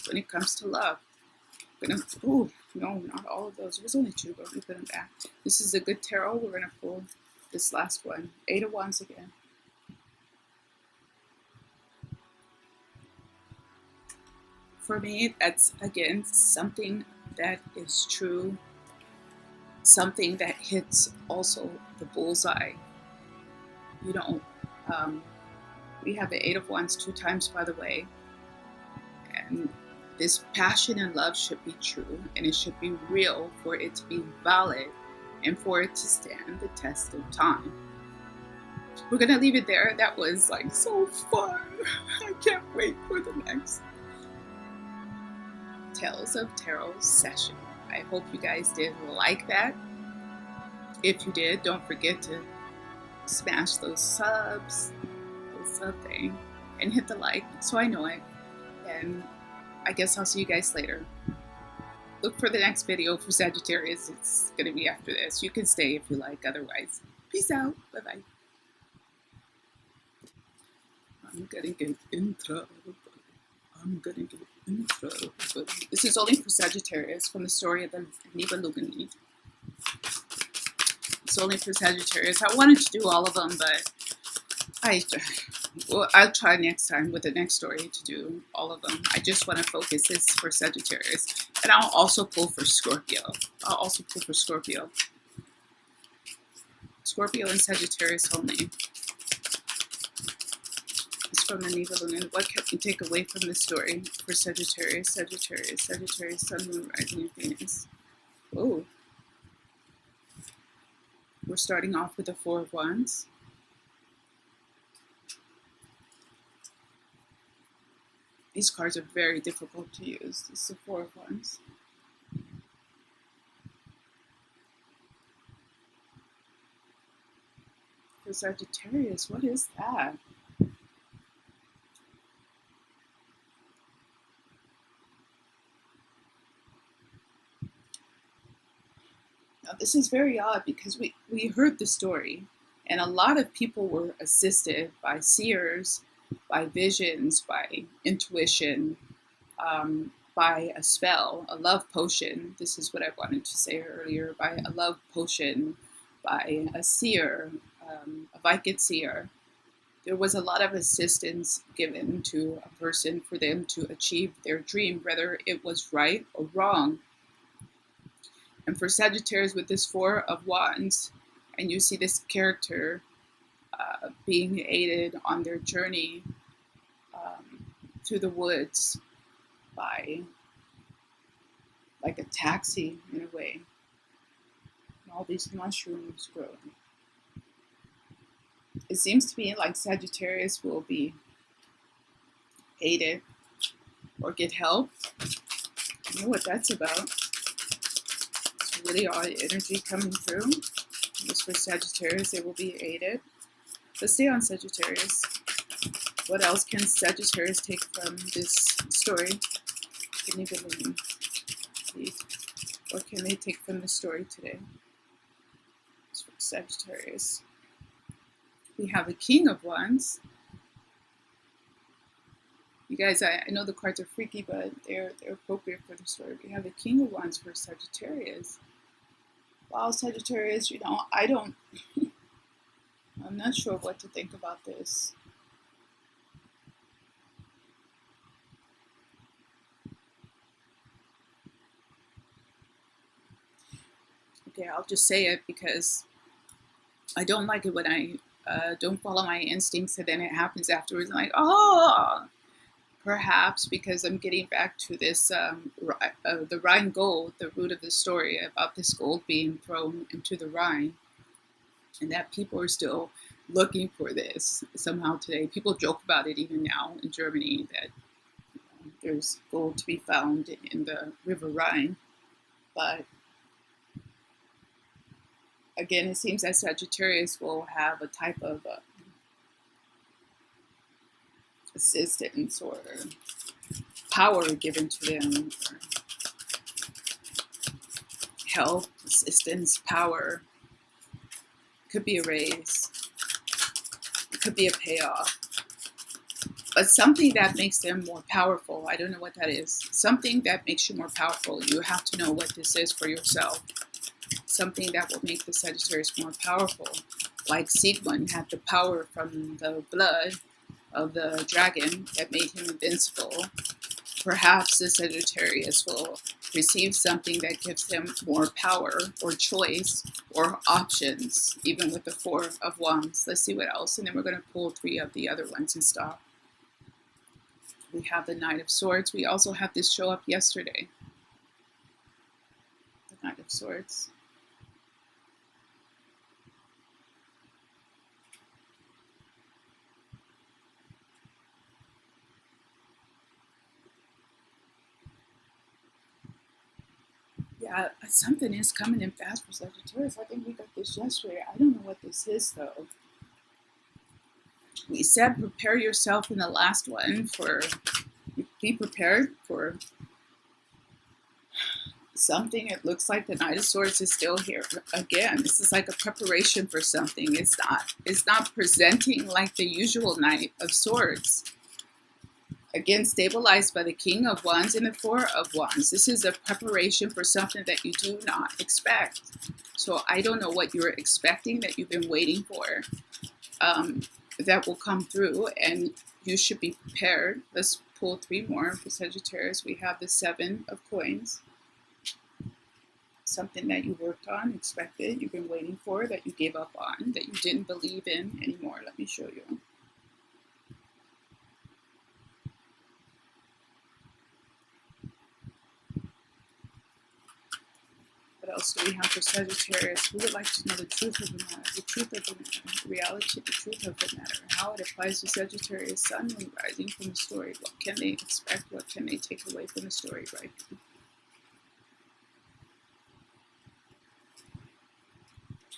when it comes to love. No, not all of those. There was only 2, but we put them back. This is a good tarot. We're going to pull this last one. 8 of Wands again. For me, that's, again, something that is true. Something that hits also the bullseye. We have the 8 of Wands 2 times, by the way. And this passion and love should be true, and it should be real for it to be valid. and for it to stand the test of time. We're going to leave it there. That was like so fun. I can't wait for the next Tales of Tarot session. I hope you guys did like that. If you did, don't forget to smash those subs, the sub thing, and hit the like so I know it. And I guess I'll see you guys later. Look for the next video for Sagittarius. It's going to be after this. You can stay if you like, otherwise. Peace out. Bye-bye. I'm going to get in trouble. I'm going to get in trouble. This is only for Sagittarius from the story of the Nibelungen. It's only for Sagittarius. I wanted to do all of them, but I'll try next time with the next story to do all of them. I just want to focus this for Sagittarius. And I'll also pull for Scorpio. Scorpio and Sagittarius only. It's from the Nibelungen. What can we take away from the story for Sagittarius, Sun, Moon, Rising, and Venus? Oh. We're starting off with the Four of Wands. These cards are very difficult to use. This is the Four of Wands. For Sagittarius, what is that? Now, this is very odd because we heard the story, and a lot of people were assisted by seers, by visions, by intuition, by a spell, a love potion. This is what I wanted to say earlier. By a love potion, by a seer, a Vikid seer. There was a lot of assistance given to a person for them to achieve their dream, whether it was right or wrong. And for Sagittarius with this Four of Wands, and you see this character being aided on their journey through the woods by like a taxi in a way. And all these mushrooms growing. It seems to me like Sagittarius will be aided or get help. I know what that's about. It's really odd energy coming through. Just for Sagittarius, they will be aided. Let's stay on Sagittarius. What else can Sagittarius take from this story? Can you believe? What can they take from the story today? It's for Sagittarius. We have a King of Wands. You guys, I know the cards are freaky, but they're appropriate for the story. We have a King of Wands for Sagittarius. Wow, Sagittarius, you know, I'm not sure what to think about this. Okay, I'll just say it because I don't like it when I don't follow my instincts and then it happens afterwards. I'm like, oh, perhaps because I'm getting back to this, the Rhine gold, the root of the story about this gold being thrown into the Rhine, and that people are still looking for this somehow today. People joke about it even now in Germany that there's gold to be found in the River Rhine, but again, it seems that Sagittarius will have a type of assistance or power given to them, or help, assistance, power. Could be a raise, it could be a payoff, but something that makes them more powerful. I don't know what that is. Something that makes you more powerful. You have to know what this is for yourself. Something that will make the Sagittarius more powerful. Like Siegfried had the power from the blood of the dragon that made him invincible. Perhaps the Sagittarius will receive something that gives them more power or choice or options, even with the Four of Wands. Let's see what else, and then we're going to pull 3 of the other ones and stop. We have the Knight of Swords. We also have this show up yesterday. The Knight of Swords. Yeah, something is coming in fast for Sagittarius. I think we got this yesterday. I don't know what this is, though. We said prepare yourself in the last one for, be prepared for something. It looks like the Knight of Swords is still here again. This is like a preparation for something. It's not presenting like the usual Knight of Swords. Again, stabilized by the King of Wands and the Four of Wands. This is a preparation for something that you do not expect. So I don't know what you're expecting that you've been waiting for, that will come through, and you should be prepared. Let's pull 3 more for Sagittarius. We have the 7 of Coins. Something that you worked on, expected, you've been waiting for, that you gave up on, that you didn't believe in anymore. Let me show you. What else do we have for Sagittarius? Who would like to know the truth of the matter, the truth of the matter, the reality, the truth of the matter, how it applies to Sagittarius, Sun, Moon, Rising from the story? What can they expect? What can they take away from the story right now?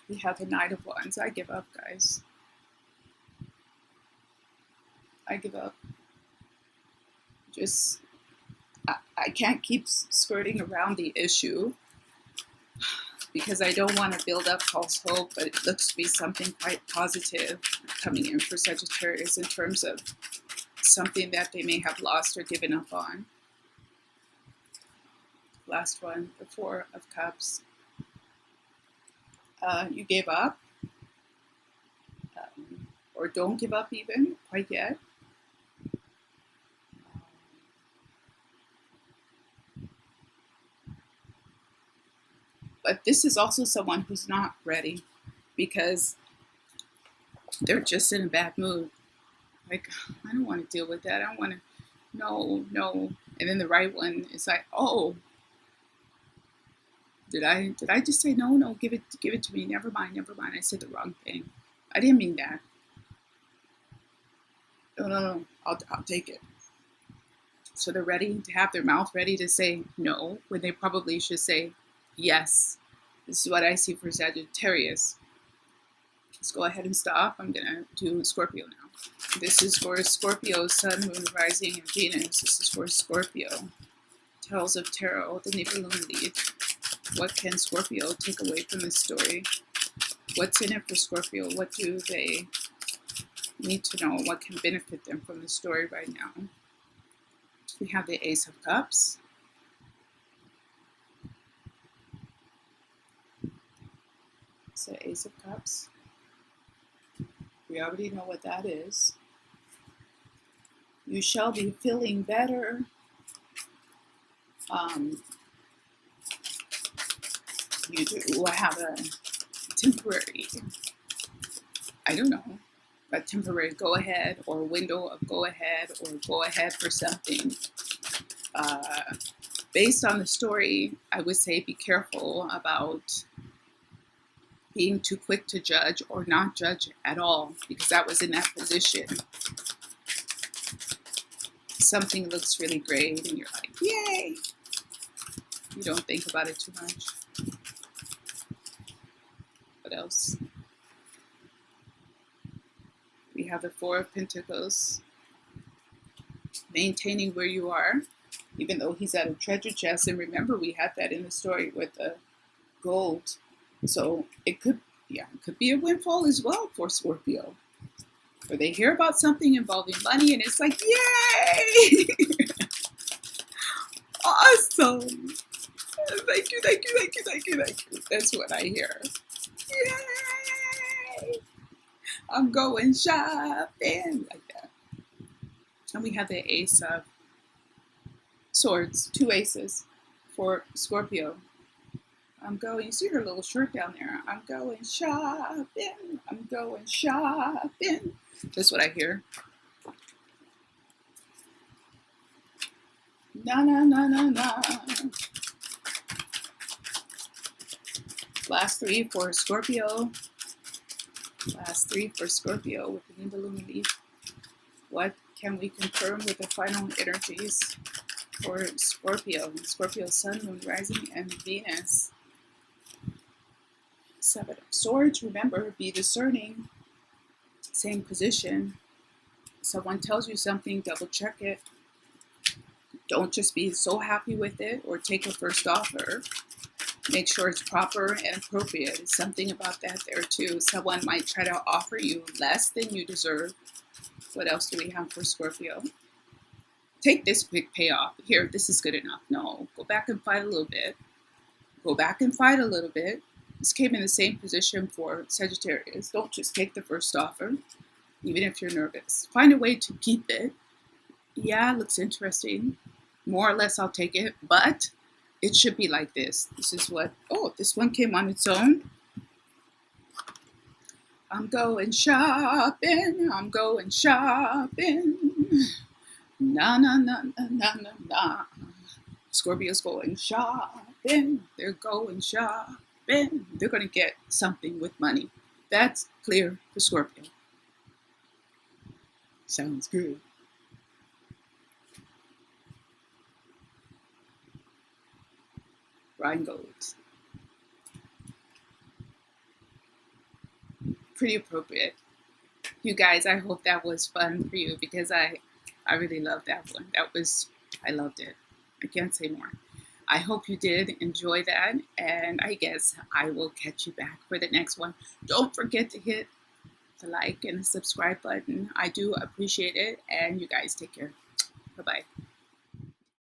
We have the Knight of Wands. I give up, guys. I give up. Just, I can't keep skirting around the issue, because I don't want to build up false hope, but it looks to be something quite positive coming in for Sagittarius in terms of something that they may have lost or given up on. Last one, the 4 of Cups. You gave up, or don't give up even quite yet. But this is also someone who's not ready, because they're just in a bad mood. Like, I don't want to deal with that. I don't want to, no. And then the right one is like, oh, did I just say no, give it to me. Never mind. I said the wrong thing. I didn't mean that. No. I'll take it. So they're ready to have their mouth ready to say no, when they probably should say yes. This is what I see for Sagittarius. Let's go ahead and stop. I'm going to do Scorpio now. This is for Scorpio, Sun, Moon, Rising, and Venus. This is for Scorpio. Tales of Tarot, the Nibelungen Lied. What can Scorpio take away from this story? What's in it for Scorpio? What do they need to know? What can benefit them from the story right now? We have the Ace of Cups. It's the Ace of Cups. We already know what that is. You shall be feeling better. You do have a temporary, I don't know, a temporary go-ahead or window of go-ahead or go-ahead for something. Based on the story, I would say be careful about being too quick to judge or not judge at all, because that was in that position. Something looks really great and you're like, yay! You don't think about it too much. What else? We have the 4 of Pentacles. Maintaining where you are, even though he's at a treasure chest. And remember, we had that in the story with the gold. So it could be a windfall as well for Scorpio. Where they hear about something involving money and it's like, yay! Awesome! Thank you. That's what I hear. Yay! I'm going shopping, like that. And we have the Ace of Swords, 2 aces for Scorpio. You see her little shirt down there. I'm going shopping. That's what I hear. Na. Last 3 for Scorpio. With the Nibelungen Lied. What can we confirm with the final energies for Scorpio. Scorpio Sun, Moon, Rising, and Venus. Seven of Swords. Remember, be discerning. Same position. Someone tells you something, double check it. Don't just be so happy with it or take a first offer. Make sure it's proper and appropriate. There's something about that there too. Someone might try to offer you less than you deserve. What else do we have for Scorpio? Take this quick payoff. Here, this is good enough. No, go back and fight a little bit. Go back and fight a little bit. This came in the same position for Sagittarius. Don't just take the first offer, even if you're nervous. Find a way to keep it. Yeah, it looks interesting. More or less, I'll take it, but it should be like this. This is what, oh, this one came on its own. I'm going shopping, I'm going shopping. Na, na, na, na, na, na, na. Scorpio's going shopping, they're going shopping. They're going to get something with money. That's clear for Scorpio. Sounds good. Rhinegold. Pretty appropriate. You guys, I hope that was fun for you because I really loved that one. I loved it. I can't say more. I hope you did enjoy that, and I guess I will catch you back for the next one. Don't forget to hit the like and the subscribe button. I do appreciate it, and you guys take care. Bye-bye.